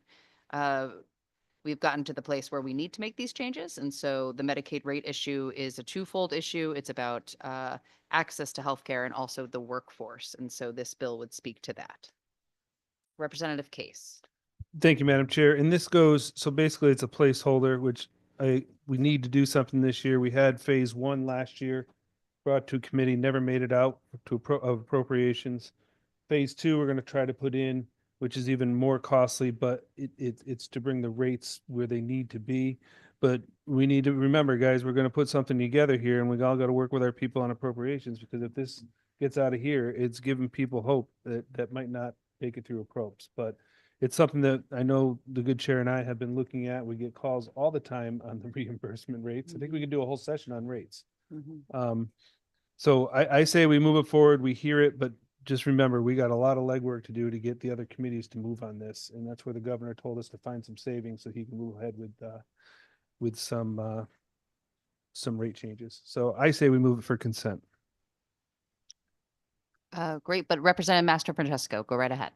we've gotten to the place where we need to make these changes. And so the Medicaid rate issue is a twofold issue. It's about access to healthcare and also the workforce. And so this bill would speak to that. Representative Case. Thank you, Madam Chair. And this goes, so basically it's a placeholder, which we need to do something this year. We had phase 1 last year, brought to committee, never made it out to of appropriations. Phase 2, we're going to try to put in, which is even more costly, but it's to bring the rates where they need to be. But we need to remember, guys, we're going to put something together here, and we all got to work with our people on appropriations, because if this gets out of here, it's giving people hope that might not make it through approps. But it's something that I know the good chair and I have been looking at. We get calls all the time on the reimbursement rates. I think we could do a whole session on rates. So I say we move it forward, we hear it, but just remember, we got a lot of legwork to do to get the other committees to move on this. And that's where the governor told us to find some savings so he can move ahead with some rate changes. So I say we move it for consent. Great, but Representative Master Francesco, go right ahead.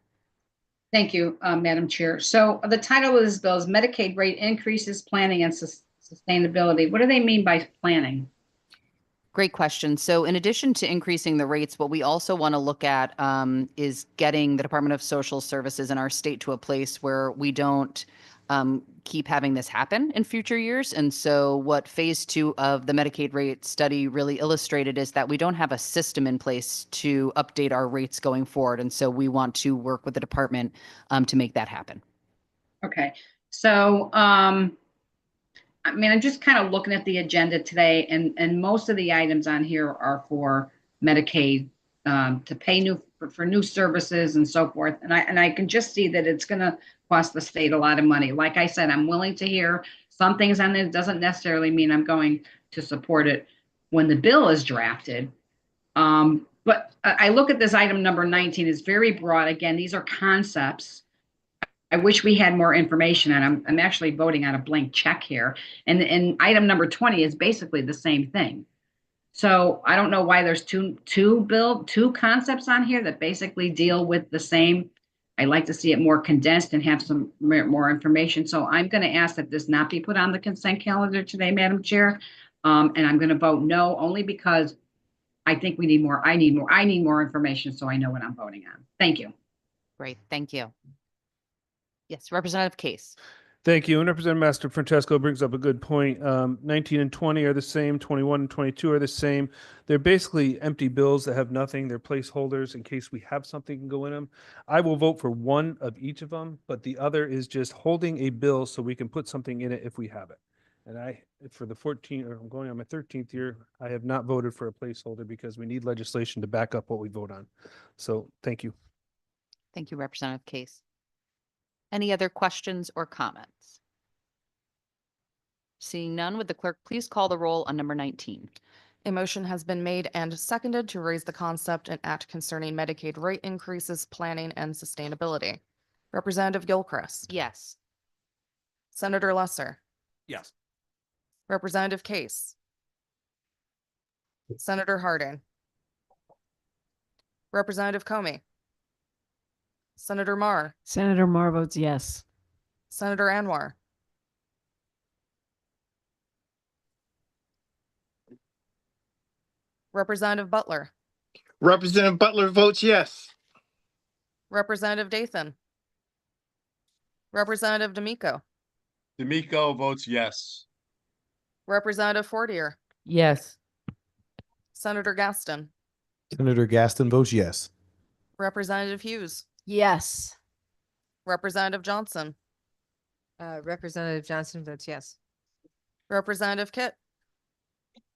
Thank you, Madam Chair. So the title of this bill is Medicaid rate increases, planning and sustainability. What do they mean by planning? Great question. So in addition to increasing the rates, what we also want to look at is getting the Department of Social Services in our state to a place where we don't keep having this happen in future years. And so what phase 2 of the Medicaid rate study really illustrated is that we don't have a system in place to update our rates going forward. And so we want to work with the department to make that happen. Okay. So, I mean, I'm just kind of looking at the agenda today, and most of the items on here are for Medicaid to pay for new services and so forth. And I can just see that it's going to cost the state a lot of money. Like I said, I'm willing to hear some things on it. Doesn't necessarily mean I'm going to support it when the bill is drafted. But I look at this item number 19, it's very broad. Again, these are concepts. I wish we had more information, and I'm actually voting on a blank check here. And item number 20 is basically the same thing. So I don't know why there's two concepts on here that basically deal with the same. I like to see it more condensed and have some more information. So I'm going to ask that this not be put on the consent calendar today, Madam Chair. And I'm going to vote no, only because I think we need more. I need more information so I know what I'm voting on. Thank you. Great, thank you. Yes, Representative Case. Thank you. And Representative Master Francesco brings up a good point. 19 and 20 are the same. 21 and 22 are the same. They're basically empty bills that have nothing. They're placeholders in case we have something can go in them. I will vote for one of each of them, but the other is just holding a bill so we can put something in it if we have it. And for the 14th, or I'm going on my 13th year, I have not voted for a placeholder because we need legislation to back up what we vote on. So thank you. Thank you, Representative Case. Any other questions or comments? Seeing none, would the clerk please call the roll on number 19? A motion has been made and seconded to raise the concept and act concerning Medicaid rate increases, planning, and sustainability. Representative Gilchrist. Yes. Senator Lesser. Yes. Representative Case. Senator Harding. Representative Comey. Senator Marr. Senator Marr votes yes. Senator Anwar. Representative Butler. Representative Butler votes yes. Representative Dathan. Representative D'Amico. D'Amico votes yes. Representative Fortier. Yes. Senator Gaston. Senator Gaston votes yes. Representative Hughes. Yes. Representative Johnson. Representative Johnson votes yes. Representative Kit.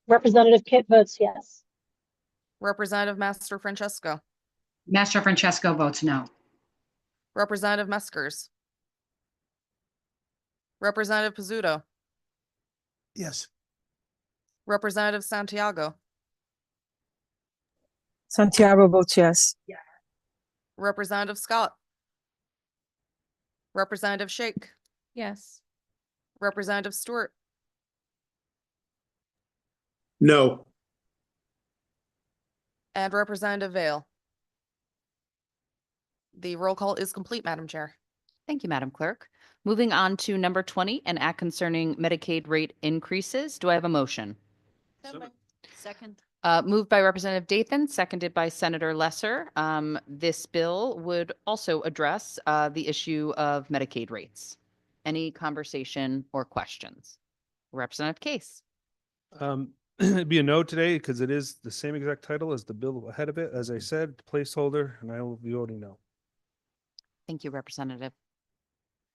Representative Kit votes yes. Representative Master Francesco. Master Francesco votes no. Representative Meskers. Representative Pizzuto. Yes. Representative Santiago. Santiago votes yes. Representative Scott. Representative Shake. Yes. Representative Stewart. No. And Representative Vale. The roll call is complete, Madam Chair. Thank you, Madam Clerk. Moving on to number 20, an act concerning Medicaid rate increases. Do I have a motion? Second. Moved by Representative Dathan, seconded by Senator Lesser. This bill would also address the issue of Medicaid rates. Any conversation or questions? Representative Case. It'd be a no today because it is the same exact title as the bill ahead of it. As I said, placeholder, and I will be voting no. Thank you, Representative.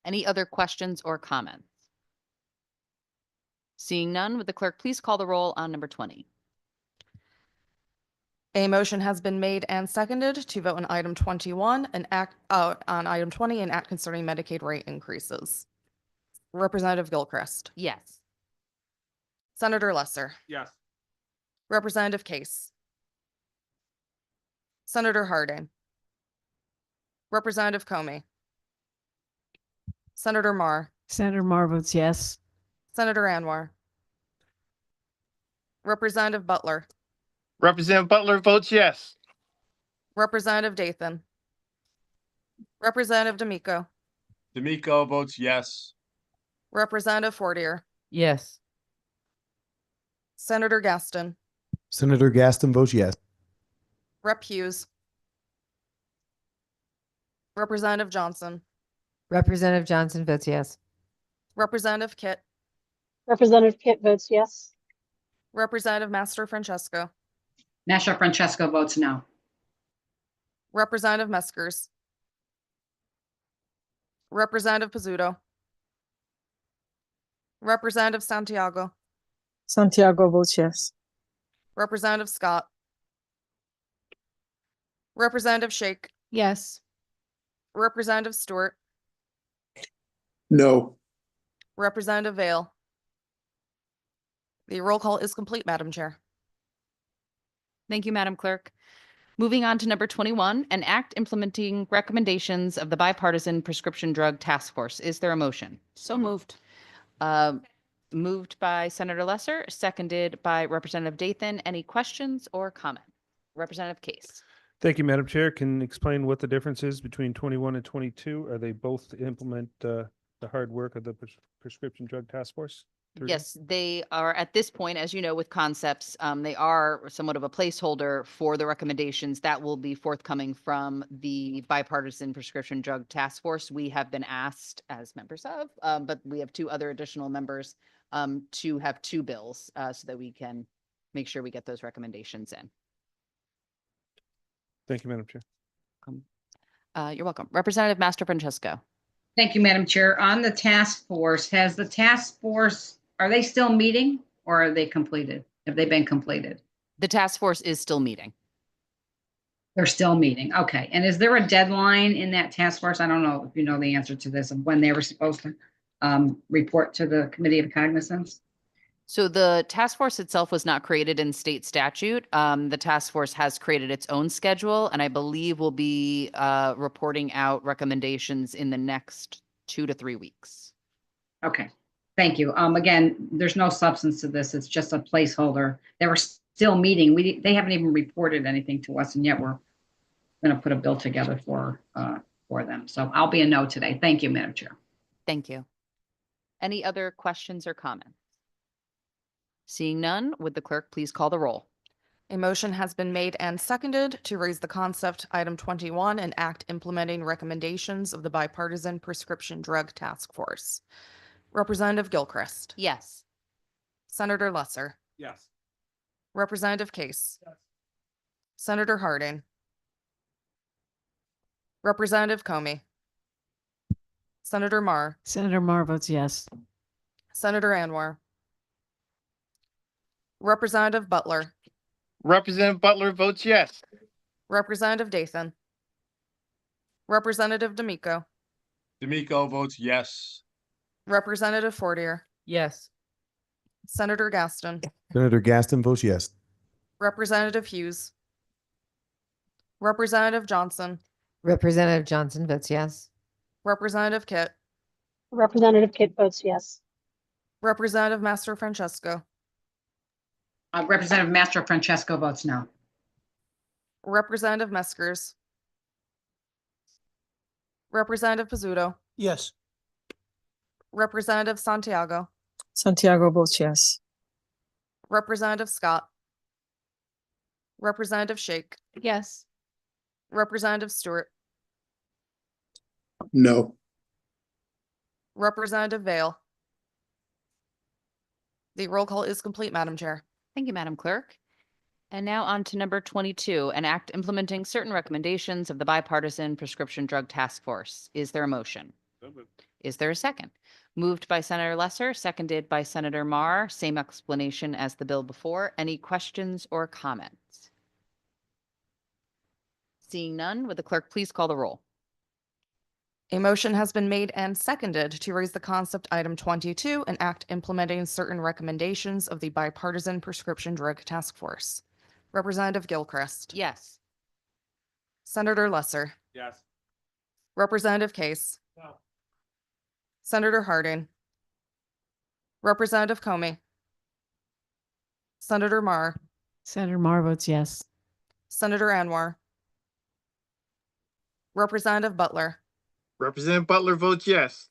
Any other questions or comments? Seeing none, would the clerk please call the roll on number 20? A motion has been made and seconded to vote on item 21 and act on item 20 and act concerning Medicaid rate increases. Representative Gilchrist. Yes. Senator Lesser. Yes. Representative Case. Senator Harding. Representative Comey. Senator Marr. Senator Marr votes yes. Senator Anwar. Representative Butler. Representative Butler votes yes. Representative Dathan. Representative D'Amico. D'Amico votes yes. Representative Fortier. Yes. Senator Gaston. Senator Gaston votes yes. Rep Hughes. Representative Johnson. Representative Johnson votes yes. Representative Kit. Representative Kit votes yes. Representative Master Francesco. Master Francesco votes no. Representative Meskers. Representative Pizzuto. Representative Santiago. Santiago votes yes. Representative Scott. Representative Shake. Yes. Representative Stewart. No. Representative Vale. The roll call is complete, Madam Chair. Thank you, Madam Clerk. Moving on to number 21, an act implementing recommendations of the Bipartisan Prescription Drug Task Force. Is there a motion? So moved. Moved by Senator Lesser, seconded by Representative Dathan. Any questions or comment? Representative Case. Thank you, Madam Chair. Can you explain what the difference is between 21 and 22? Are they both to implement the hard work of the Prescription Drug Task Force? Yes, they are at this point, as you know, with concepts, they are somewhat of a placeholder for the recommendations that will be forthcoming from the Bipartisan Prescription Drug Task Force. We have been asked as members of, but we have two other additional members to have two bills so that we can make sure we get those recommendations in. Thank you, Madam Chair. You're welcome. Representative Master Francesco. Thank you, Madam Chair. On the task force, has the task force, are they still meeting or are they completed? Have they been completed? The task force is still meeting. They're still meeting. Okay. And is there a deadline in that task force? I don't know if you know the answer to this, of when they were supposed to report to the Committee of Cognizance. So the task force itself was not created in state statute. The task force has created its own schedule, and I believe will be reporting out recommendations in the next 2 to 3 weeks. Okay. Thank you. Again, there's no substance to this. It's just a placeholder. They were still meeting. They haven't even reported anything to us, and yet we're going to put a bill together for them. So I'll be a no today. Thank you, Madam Chair. Thank you. Any other questions or comments? Seeing none, would the clerk please call the roll? A motion has been made and seconded to raise the concept item 21 and act implementing recommendations of the Bipartisan Prescription Drug Task Force. Representative Gilchrist. Yes. Senator Lesser. Yes. Representative Case. Senator Harding. Representative Comey. Senator Marr. Senator Marr votes yes. Senator Anwar. Representative Butler. Representative Butler votes yes. Representative Dathan. Representative D'Amico. D'Amico votes yes. Representative Fortier. Yes. Senator Gaston. Senator Gaston votes yes. Representative Hughes. Representative Johnson. Representative Johnson votes yes. Representative Kit. Representative Kit votes yes. Representative Master Francesco. Representative Master Francesco votes no. Representative Meskers. Representative Pizzuto. Yes. Representative Santiago. Santiago votes yes. Representative Scott. Representative Shake. Yes. Representative Stewart. No. Representative Vale. The roll call is complete, Madam Chair. Thank you, Madam Clerk. And now on to number 22, an act implementing certain recommendations of the Bipartisan Prescription Drug Task Force. Is there a motion? Is there a second? Moved by Senator Lesser, seconded by Senator Marr. Same explanation as the bill before. Any questions or comments? Seeing none, would the clerk please call the roll? A motion has been made and seconded to raise the concept item 22 and act implementing certain recommendations of the Bipartisan Prescription Drug Task Force. Representative Gilchrist. Yes. Senator Lesser. Yes. Representative Case. No. Senator Harding. Representative Comey. Senator Marr. Senator Marr votes yes. Senator Anwar. Representative Butler. Representative Butler votes yes.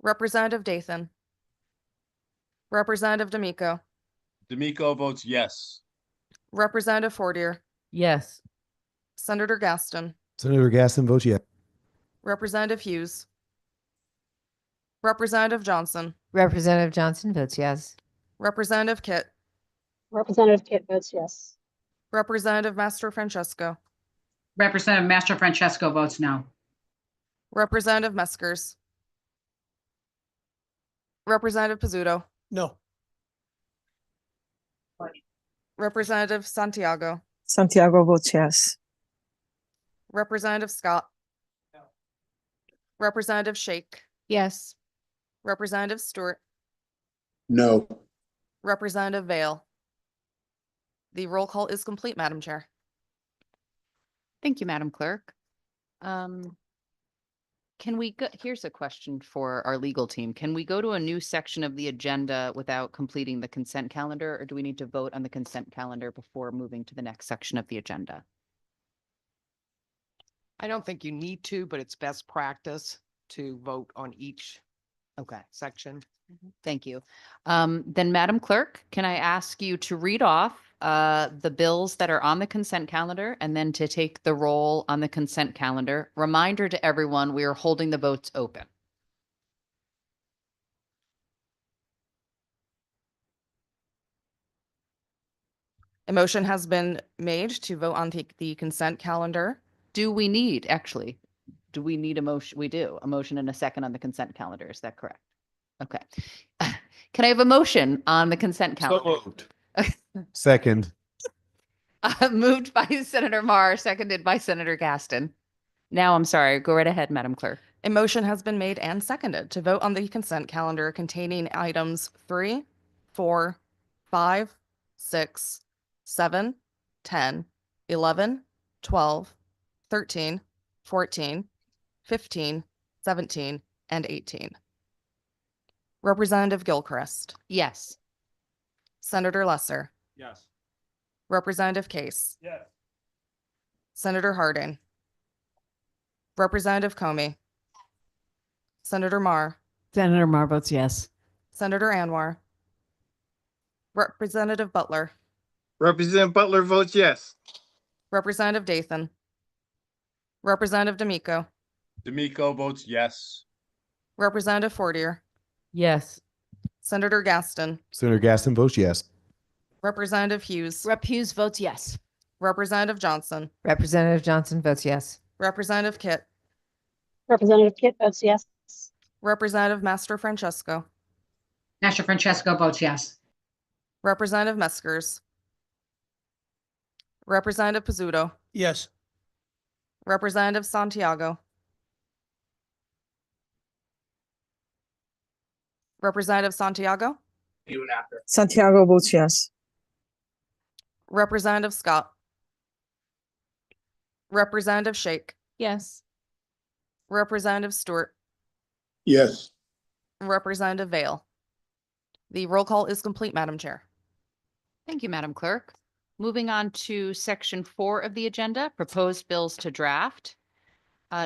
Representative Dathan. Representative D'Amico. D'Amico votes yes. Representative Fortier. Yes. Senator Gaston. Senator Gaston votes yes. Representative Hughes. Representative Johnson. Representative Johnson votes yes. Representative Kit. Representative Kit votes yes. Representative Master Francesco. Representative Master Francesco votes no. Representative Meskers. Representative Pizzuto. No. Representative Santiago. Santiago votes yes. Representative Scott. Representative Shake. Yes. Representative Stewart. No. Representative Vale. The roll call is complete, Madam Chair. Thank you, Madam Clerk. Can we go, here's a question for our legal team. Can we go to a new section of the agenda without completing the consent calendar, or do we need to vote on the consent calendar before moving to the next section of the agenda? I don't think you need to, but it's best practice to vote on each section. Thank you. Then Madam Clerk, can I ask you to read off the bills that are on the consent calendar and then to take the roll on the consent calendar? Reminder to everyone, we are holding the votes open. A motion has been made to vote on the consent calendar. Do we need a motion? We do. A motion and a second on the consent calendar. Is that correct? Okay. Can I have a motion on the consent calendar? So moved. Second. Moved by Senator Marr, seconded by Senator Gaston. Now, I'm sorry. Go right ahead, Madam Clerk. A motion has been made and seconded to vote on the consent calendar containing items 3, 4, 5, 6, 7, 10, 11, 12, 13, 14, 15, 17, and 18. Representative Gilchrist. Yes. Senator Lesser. Yes. Representative Case. Yes. Senator Harding. Representative Comey. Senator Marr. Senator Marr votes yes. Senator Anwar. Representative Butler. Representative Butler votes yes. Representative Dathan. Representative D'Amico. D'Amico votes yes. Representative Fortier. Yes. Senator Gaston. Senator Gaston votes yes. Representative Hughes. Rep Hughes votes yes. Representative Johnson. Representative Johnson votes yes. Representative Kit. Representative Kit votes yes. Representative Master Francesco. Master Francesco votes yes. Representative Meskers. Representative Pizzuto. Yes. Representative Santiago. Representative Santiago. Santiago votes yes. Representative Scott. Representative Shake. Yes. Representative Stewart. Yes. Representative Vale. The roll call is complete, Madam Chair. Thank you, Madam Clerk. Moving on to section 4 of the agenda, proposed bills to draft.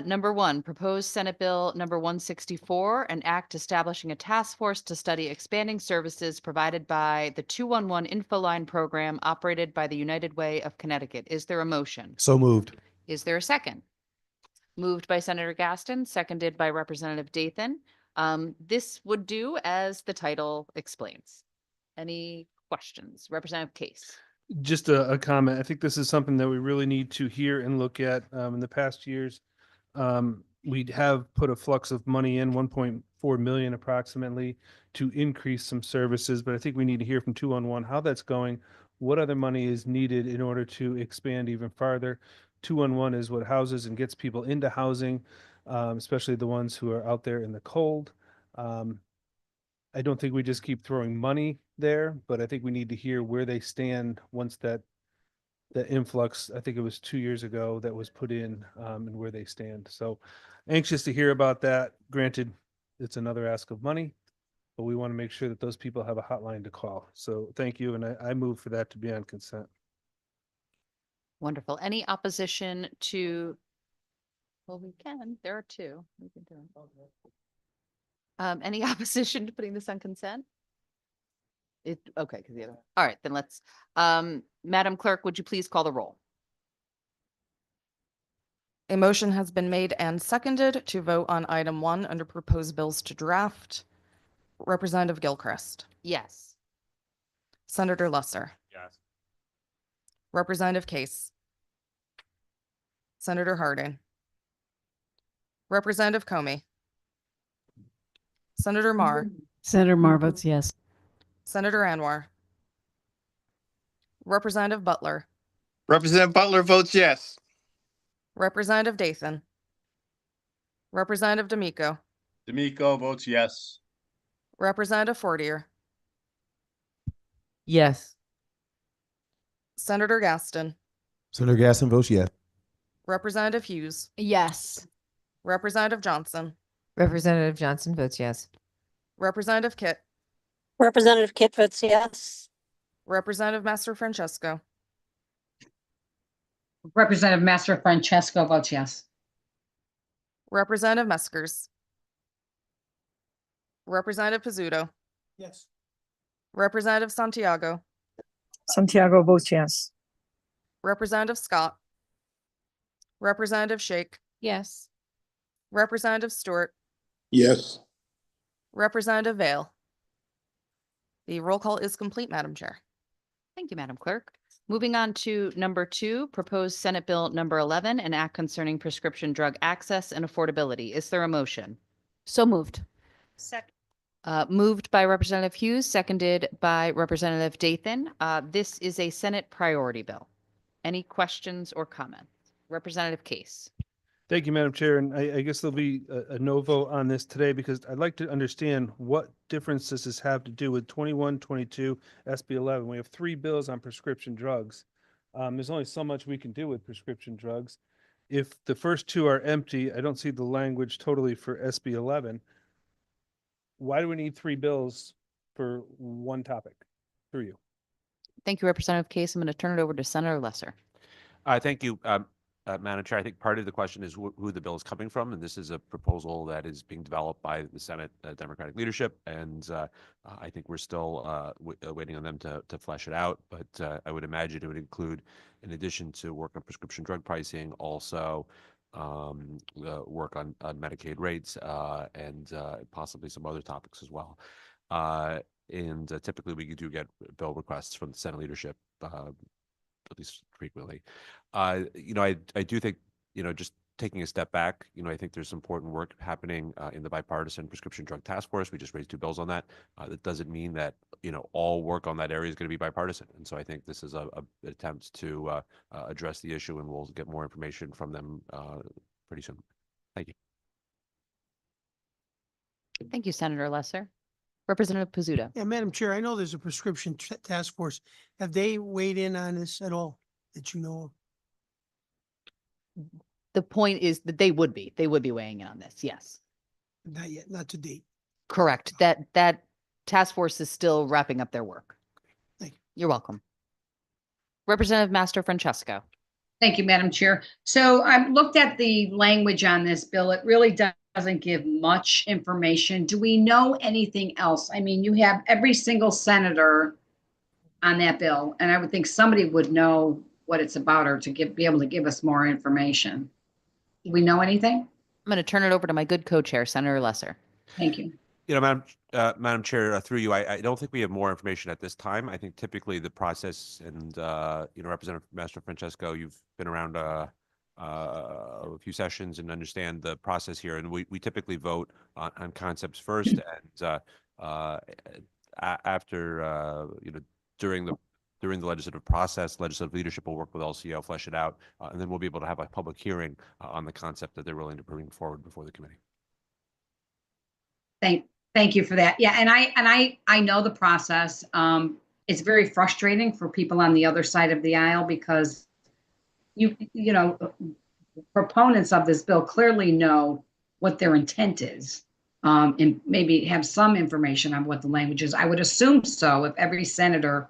Number 1, proposed Senate Bill number 164, an act establishing a task force to study expanding services provided by the 211 Infoline program operated by the United Way of Connecticut. Is there a motion? So moved. Is there a second? Moved by Senator Gaston, seconded by Representative Dathan. This would do as the title explains. Any questions? Representative Case. Just a comment. I think this is something that we really need to hear and look at. In the past years, we have put a flux of money in, 1.4 million approximately, to increase some services, but I think we need to hear from 211 how that's going, what other money is needed in order to expand even farther. 211 is what houses and gets people into housing, especially the ones who are out there in the cold. I don't think we just keep throwing money there, but I think we need to hear where they stand once that influx, I think it was 2 years ago, that was put in, and where they stand. So anxious to hear about that. Granted, it's another ask of money, but we want to make sure that those people have a hotline to call. So thank you, and I move for that to be on consent. Wonderful. Any opposition to, well, we can, there are 2. We can do it. Any opposition to putting this on consent? Okay, because the other, all right, then let's, Madam Clerk, would you please call the roll? A motion has been made and seconded to vote on item 1 under proposed bills to draft. Representative Gilchrist. Yes. Senator Lesser. Yes. Representative Case. Senator Harding. Representative Comey. Senator Marr. Senator Marr votes yes. Senator Anwar. Representative Butler. Representative Butler votes yes. Representative Dathan. Representative D'Amico. D'Amico votes yes. Representative Fortier. Yes. Senator Gaston, Senator Gaston votes yes. Representative Hughes, Yes. Representative Johnson, Representative Johnson votes yes. Representative Kit, Representative Kit votes yes. Representative Master Francesco, Representative Master Francesco votes yes. Representative Meskers, Representative Pizzuto, Yes. Representative Santiago, Santiago votes yes. Representative Scott, Representative Shake, Yes. Representative Stewart, Yes. Representative Vale. The roll call is complete, Madam Chair. Thank you, Madam Clerk. Moving on to number 2, proposed Senate Bill number 11, an act concerning prescription drug access and affordability. Is there a motion? So moved. Second. Moved by Representative Hughes, seconded by Representative Dathan. This is a Senate priority bill. Any questions or comments? Representative Case. Thank you, Madam Chair. And I guess there'll be a no vote on this today because I'd like to understand what difference does this have to do with 21, 22, SB 11. We have 3 bills on prescription drugs. There's only so much we can do with prescription drugs. If the first 2 are empty, I don't see the language totally for SB 11. Why do we need 3 bills for one topic? Through you. Thank you, Representative Case. I'm going to turn it over to Senator Lesser. Thank you, Madam Chair. I think part of the question is who the bill is coming from, and this is a proposal that is being developed by the Senate Democratic leadership, and I think we're still waiting on them to flesh it out. But I would imagine it would include, in addition to work on prescription drug pricing, also work on Medicaid rates and possibly some other topics as well. And typically we do get bill requests from the Senate leadership, at least frequently. You know, I do think, you know, just taking a step back, you know, I think there's important work happening in the bipartisan prescription drug task force. We just raised 2 bills on that. That doesn't mean that, you know, all work on that area is going to be bipartisan. And so I think this is an attempt to address the issue, and we'll get more information from them pretty soon. Thank you. Thank you, Senator Lesser. Representative Pizzuto. Yeah, Madam Chair, I know there's a prescription task force. Have they weighed in on this at all that you know of? The point is that they would be weighing in on this. Yes, Not yet, not to date. correct. That task force is still wrapping up their work. Thank you. You're welcome. Representative Master Francesco. Thank you, Madam Chair. So I've looked at the language on this bill. It really doesn't give much information. Do we know anything else? I mean, you have every single senator on that bill, and I would think somebody would know what it's about or to be able to give us more information. Do we know anything? I'm going to turn it over to my good co-chair, Senator Lesser. Thank you. You know, Madam Chair, through you, I don't think we have more information at this time. I think typically the process, and you know, Representative Master Francesco, you've been around a few sessions and understand the process here, and we typically vote on concepts first, and after you know, during the legislative process, legislative leadership will work with LCO, flesh it out, and then we'll be able to have a public hearing on the concept that they're willing to bring forward before the committee. Thank you for that. Yeah, and I know the process. It's very frustrating for people on the other side of the aisle because you know, proponents of this bill clearly know what their intent is, and maybe have some information on what the language is. I would assume so if every senator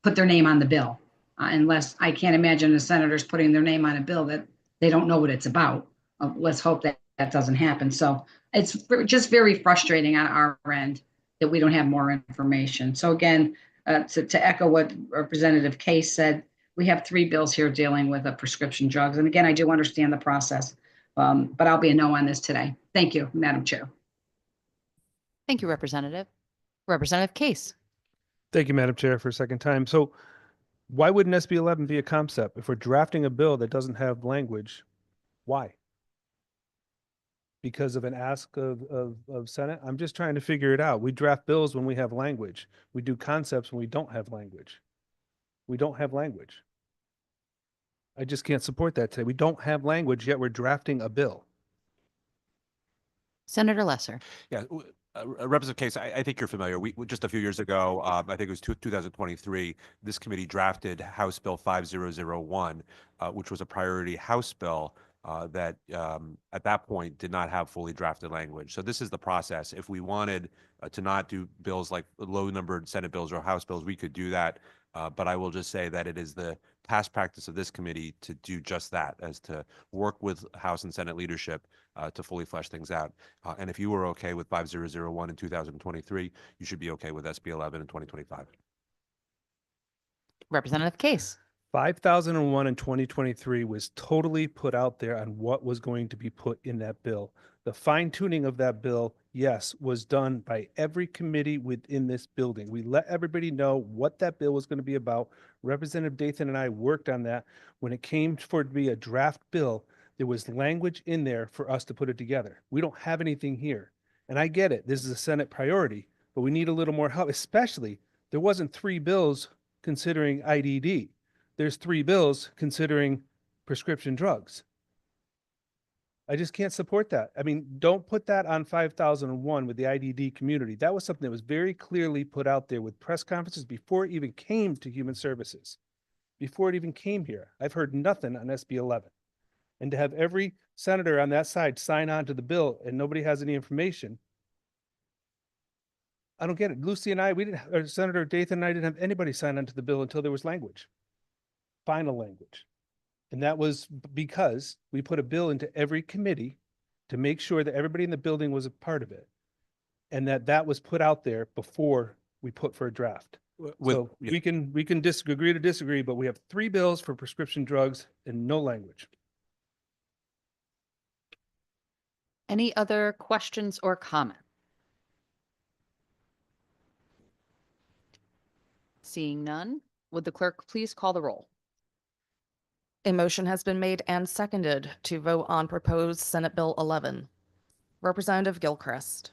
put their name on the bill, unless I can't imagine the senators putting their name on a bill that they don't know what it's about. Let's hope that doesn't happen. So it's just very frustrating on our end that we don't have more information. So again, to echo what Representative Case said, we have 3 bills here dealing with prescription drugs. And again, I do understand the process, but I'll be a no on this today. Thank you, Madam Chair. Thank you, Representative. Representative Case. Thank you, Madam Chair, for a second time. So why wouldn't SB 11 be a concept? If we're drafting a bill that doesn't have language, why? Because of an ask of Senate? I'm just trying to figure it out. We draft bills when we have language. We do concepts when we don't have language. We don't have language. I just can't support that today. We don't have language, yet we're drafting a bill. Senator Lesser. Yeah, Representative Case, I think you're familiar. Just a few years ago, I think it was 2023, this committee drafted House Bill 5001, which was a priority House bill that at that point did not have fully drafted language. So this is the process. If we wanted to not do bills like low-numbered Senate bills or House bills, we could do that. But I will just say that it is the past practice of this committee to do just that, as to work with House and Senate leadership to fully flesh things out. And if you were okay with 5001 in 2023, you should be okay with SB 11 in 2025. Representative Case. 5001 in 2023 was totally put out there on what was going to be put in that bill. The fine tuning of that bill, yes, was done by every committee within this building. We let everybody know what that bill was going to be about. Representative Dathan and I worked on that. When it came for it to be a draft bill, there was language in there for us to put it together. We don't have anything here. And I get it. This is a Senate priority, but we need a little more help, especially there wasn't 3 bills considering IDD. There's 3 bills considering prescription drugs. I just can't support that. I mean, don't put that on 5001 with the IDD community. That was something that was very clearly put out there with press conferences before it even came to Human Services, before it even came here. I've heard nothing on SB 11. And to have every senator on that side sign on to the bill and nobody has any information, I don't get it. Lucy and I, or Senator Dathan and I didn't have anybody sign on to the bill until there was language, final language. And that was because we put a bill into every committee to make sure that everybody in the building was a part of it. And that was put out there before we put for a draft. So we can agree to disagree, but we have 3 bills for prescription drugs and no language. Any other questions or comments? Seeing none, would the clerk please call the roll? A motion has been made and seconded to vote on proposed Senate Bill 11. Representative Gilchrist.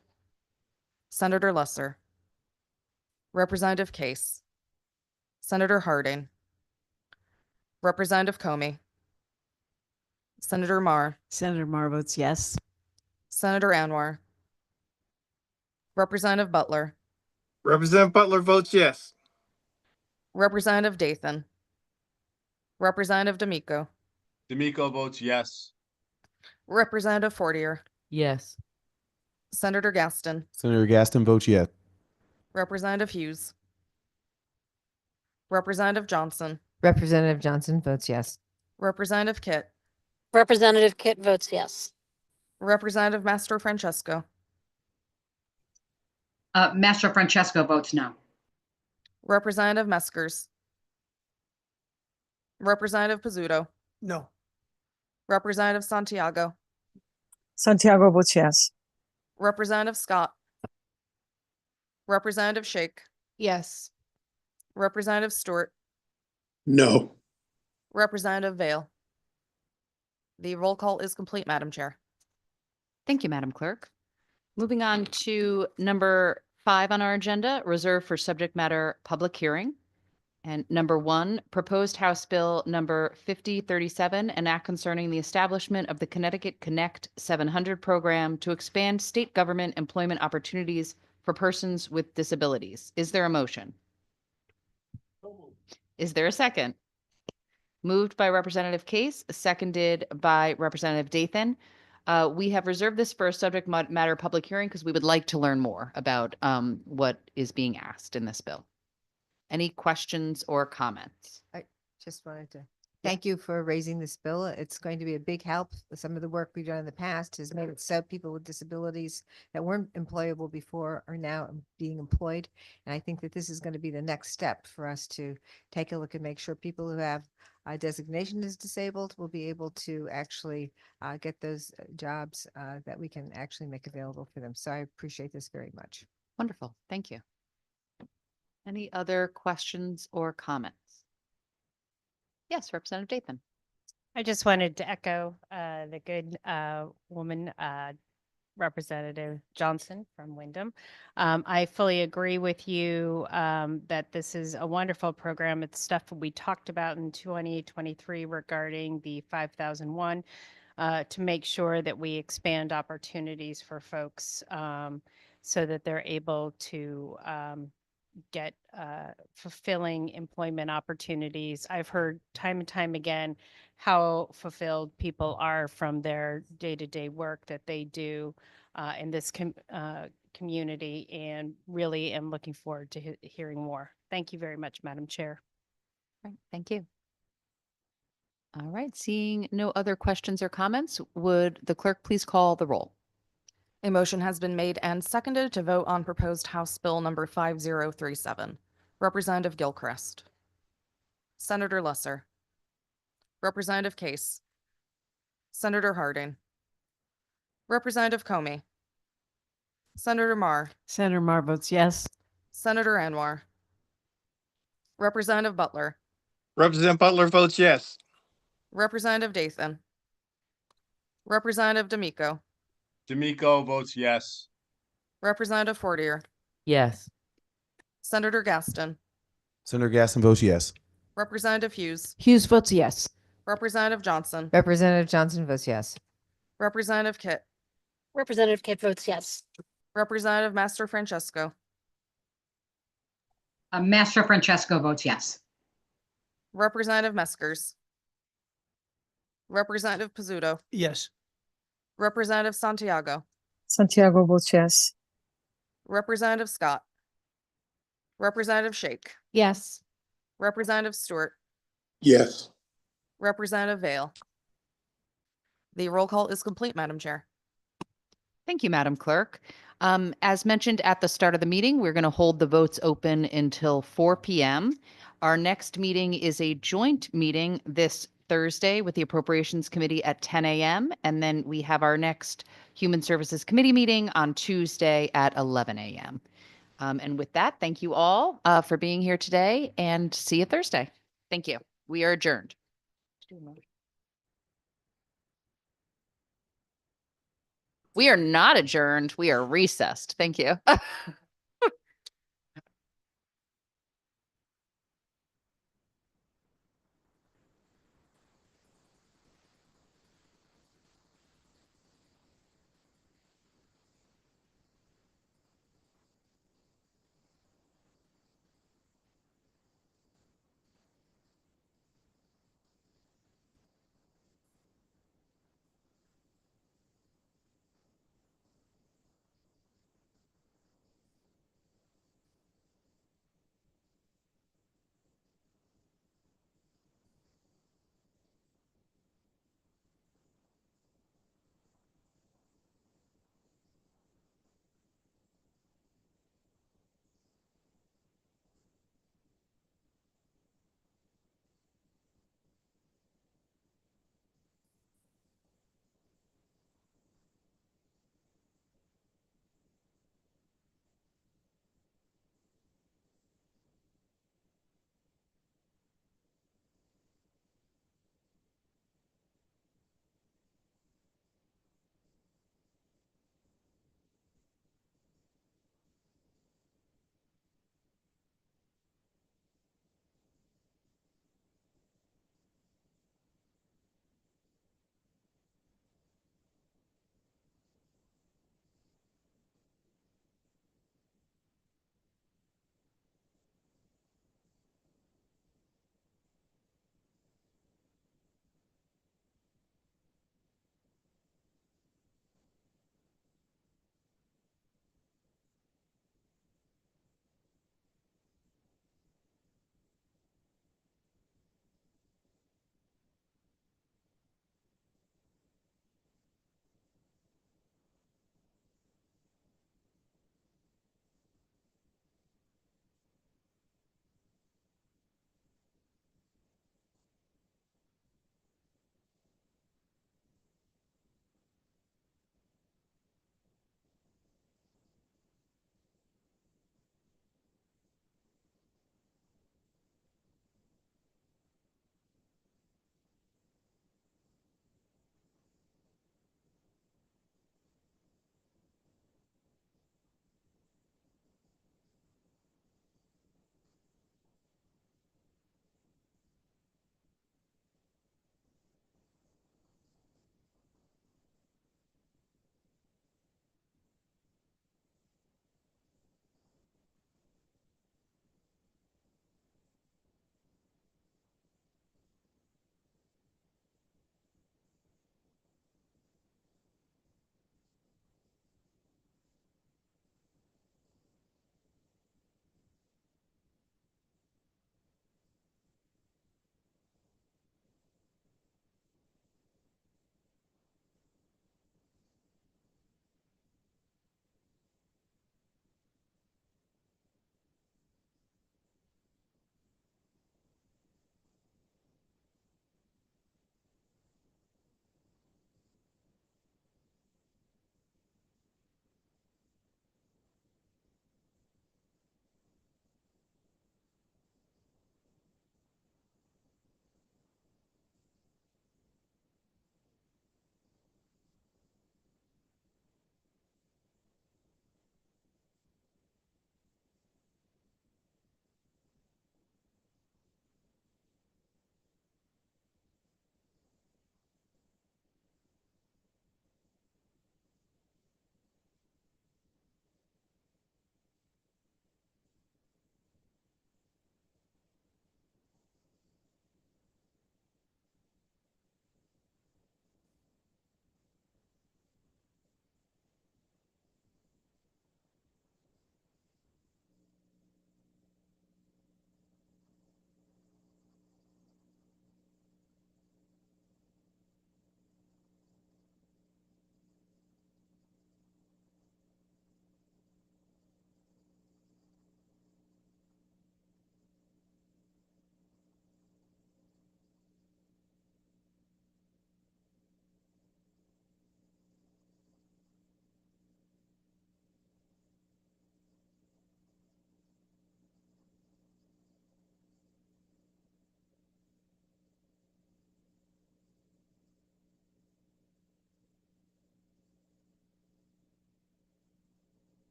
Senator Lesser. Representative Case. Senator Harding. Representative Comey. Senator Marr. Senator Marr votes yes. Senator Anwar. Representative Butler. Representative Butler votes yes. Representative Dathan. Representative D'Amico. D'Amico votes yes. Representative Fortier. Yes. Senator Gaston. Senator Gaston votes yes. Representative Hughes. Representative Johnson. Representative Johnson votes yes. Representative Kitt. Representative Kitt votes yes. Representative Mastro Francesco. Mastro Francesco votes no. Representative Meskers. Representative Pizzuto. No. Representative Santiago. Santiago votes yes. Representative Scott. Representative Shake. Yes. Representative Stewart. No. Representative Vale. The roll call is complete, Madam Chair. Thank you, Madam Clerk. Moving on to number 5 on our agenda, reserved for subject matter public hearing. And number 1, proposed House Bill number 5037, an act concerning the establishment of the Connecticut Connect 700 program to expand state government employment opportunities for persons with disabilities. Is there a motion? Is there a second? Moved by Representative Case, seconded by Representative Dathan. We have reserved this for a subject matter public hearing because we would like to learn more about what is being asked in this bill. Any questions or comments? I just wanted to thank you for raising this bill. It's going to be a big help. Some of the work we've done in the past has made it so people with disabilities that weren't employable before are now being employed. And I think that this is going to be the next step for us to take a look and make sure people who have a designation as disabled will be able to actually get those jobs that we can actually make available for them. So I appreciate this very much. Wonderful. Thank you. Any other questions or comments? Yes, Representative Dathan. I just wanted to echo the good woman, Representative Johnson from Wyndham. I fully agree with you that this is a wonderful program. It's stuff we talked about in 2023 regarding the 5001 to make sure that we expand opportunities for folks so that they're able to get fulfilling employment opportunities. I've heard time and time again how fulfilled people are from their day-to-day work that they do in this community, and really am looking forward to hearing more. Thank you very much, Madam Chair. Right, thank you. All right, seeing no other questions or comments, would the clerk please call the roll? A motion has been made and seconded to vote on proposed House Bill number 5037. Representative Gilchrist. Senator Lesser. Representative Case. Senator Harding. Representative Comey. Senator Marr. Senator Marr votes yes. Senator Anwar. Representative Butler. Representative Butler votes yes. Representative Dathan. Representative D'Amico. D'Amico votes yes. Representative Fortier. Yes. Senator Gaston. Senator Gaston votes yes. Representative Hughes. Hughes votes yes. Representative Johnson. Representative Johnson votes yes. Representative Kit. Representative Kit votes yes. Representative Master Francesco. Master Francesco votes yes. Representative Meskers. Representative Pizzuto. Yes. Representative Santiago. Santiago votes yes. Representative Scott. Representative Shake. Yes. Representative Stewart. Yes. Representative Vale. The roll call is complete, Madam Chair. Thank you, Madam Clerk. As mentioned at the start of the meeting, we're going to hold the votes open until 4 p.m. Our next meeting is a joint meeting this Thursday with the Appropriations Committee at 10 a.m. And then we have our next Human Services Committee meeting on Tuesday at 11 a.m. And with that, thank you all for being here today, and see you Thursday. Thank you. We are adjourned. We are not adjourned. We are recessed. Thank you.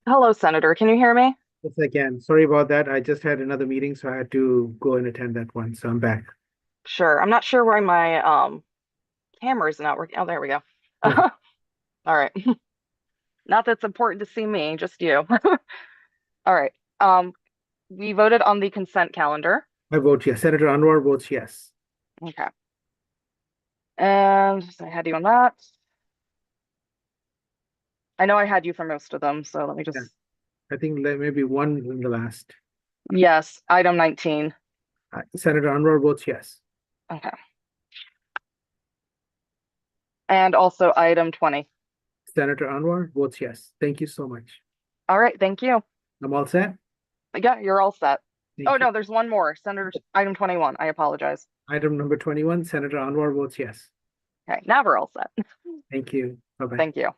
Hello, Senator. Can you hear me? Yes, I can. Sorry about that. I just had another meeting, so I had to go and attend that one. So I'm back. Sure. I'm not sure why my camera is not working. Oh, there we go. Yeah. All right. Not that's important to see me, just you. All right. We voted on the consent calendar. I vote yes. Senator Anwar votes yes. Okay. And I had you on that. I know I had you for most of them, so let me just. Yeah. I think maybe one in the last. Yes, item 19. Senator Anwar votes yes. Okay. And also item 20. Senator Anwar votes yes. Thank you so much. All right, thank you. I'm all set. Yeah, you're all set. Thank Oh, you. no, there's one more. Senator, item 21. I apologize. Item number 21, Senator Anwar votes yes. Okay, now we're all set. Thank you. Bye-bye. Thank you.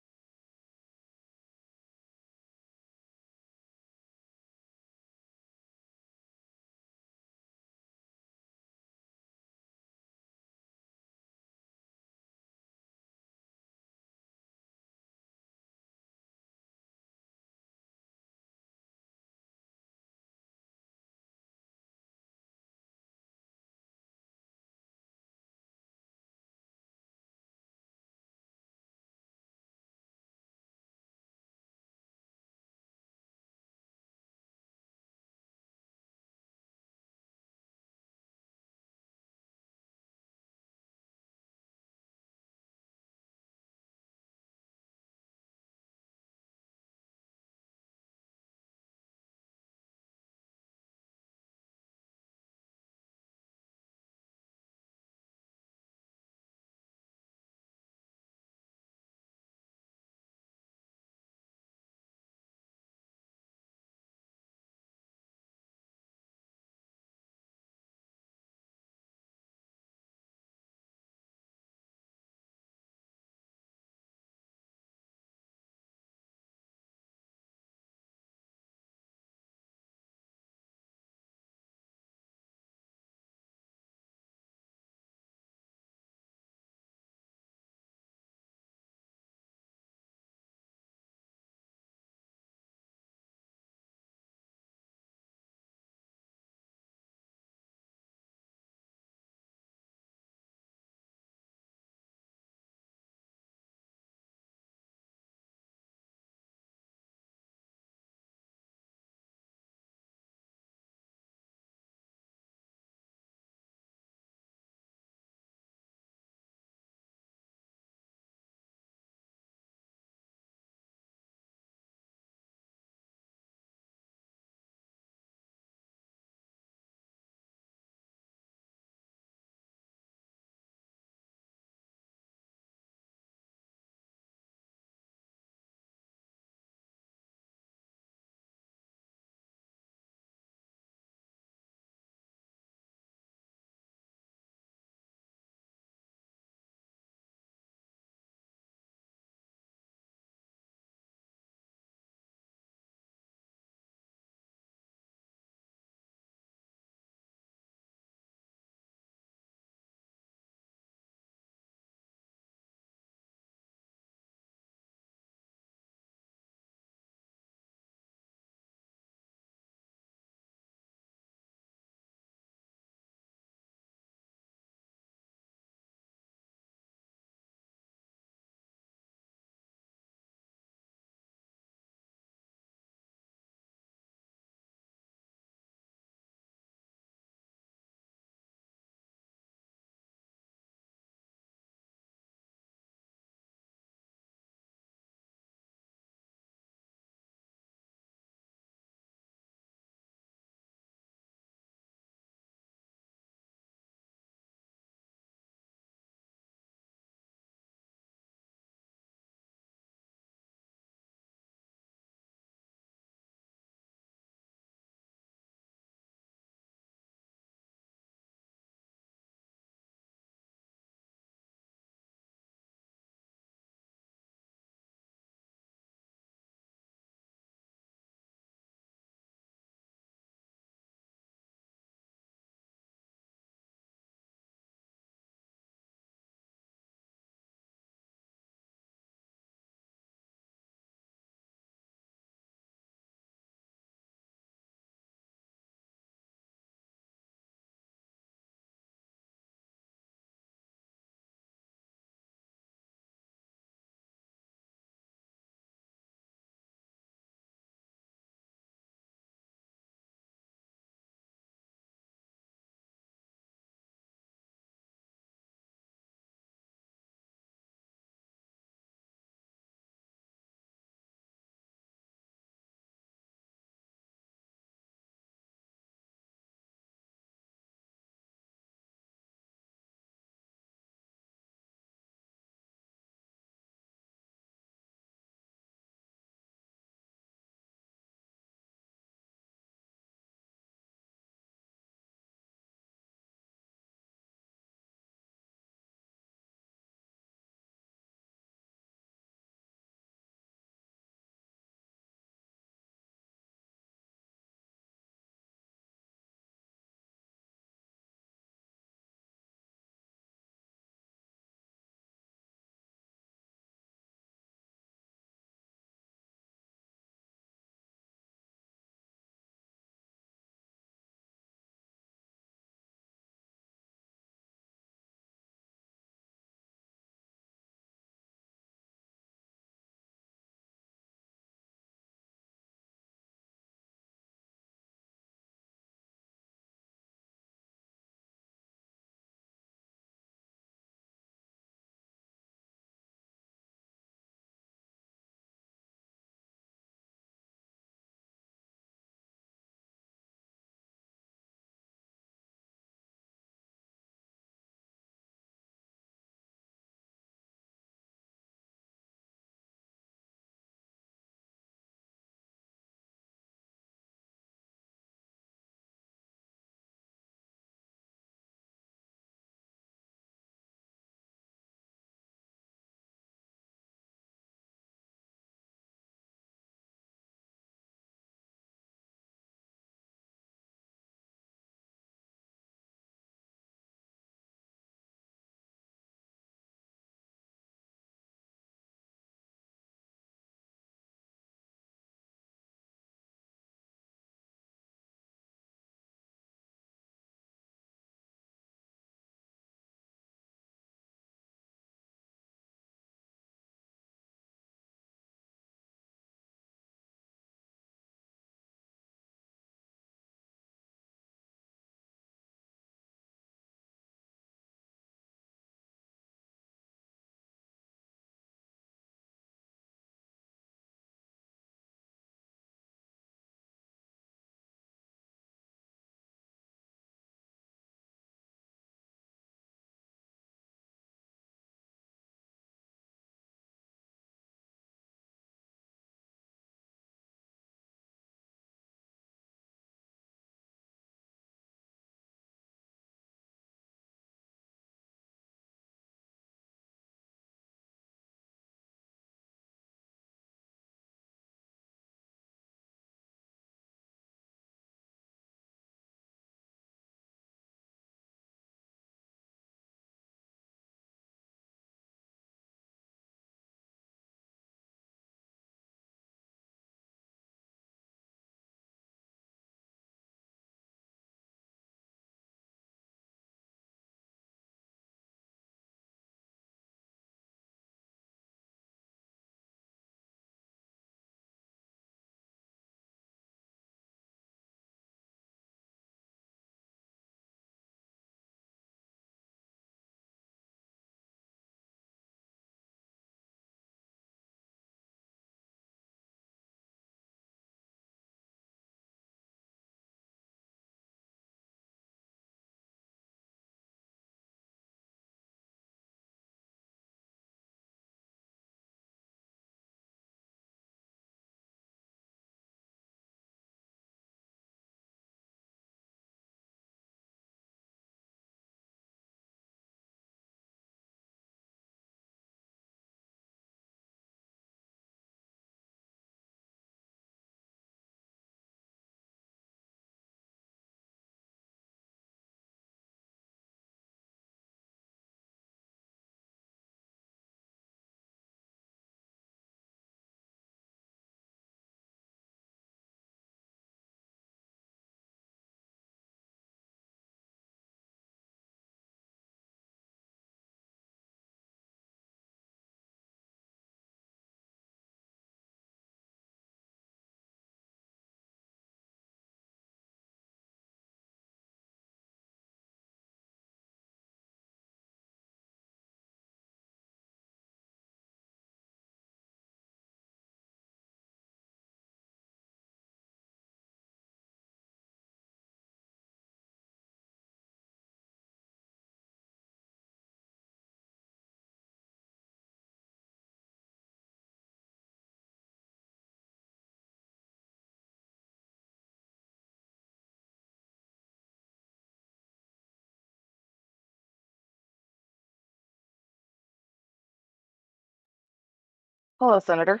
Hello, Senator.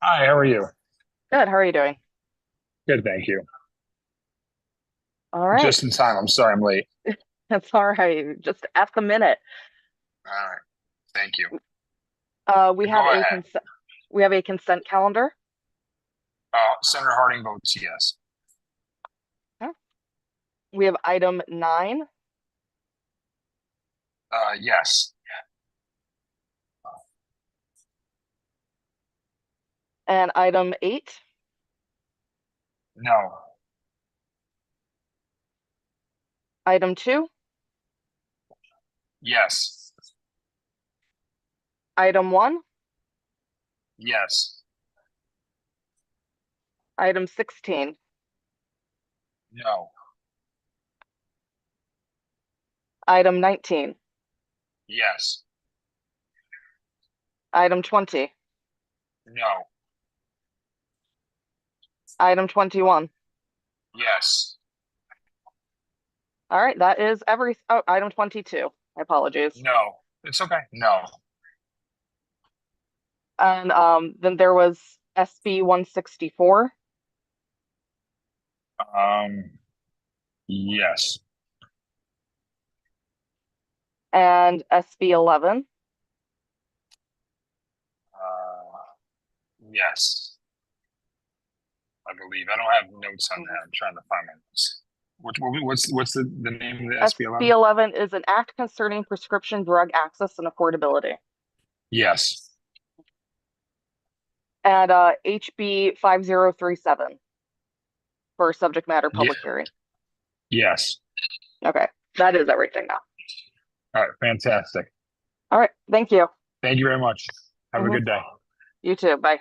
Hi, how are you? Good. How are you doing? Good, thank you. All right. Just in time. I'm sorry I'm late. That's all right. Just at the minute. All right. Thank you. We Go have a ahead. consent calendar. Senator Harding votes yes. We have item 9. Yes. And item 8. No. Item 2. Yes. Item 1. Yes. Item 16. No. Item 19. Yes. Item 20. No. Item 21. Yes. All right, that is item 22. My apologies. No. It's okay. No. And then there was SB 164. Yes. And SB 11. Yes. I believe. I don't have notes on that. I'm trying to find my notes. What's the name of the SB 11? SB 11 is an act concerning prescription drug access and affordability. Yes. And HB 5037 for subject matter public hearing. Yes. Okay, that is everything now. All right. Fantastic. All right, thank you. Thank you very much. Have a Mhm. good day. You too. Bye.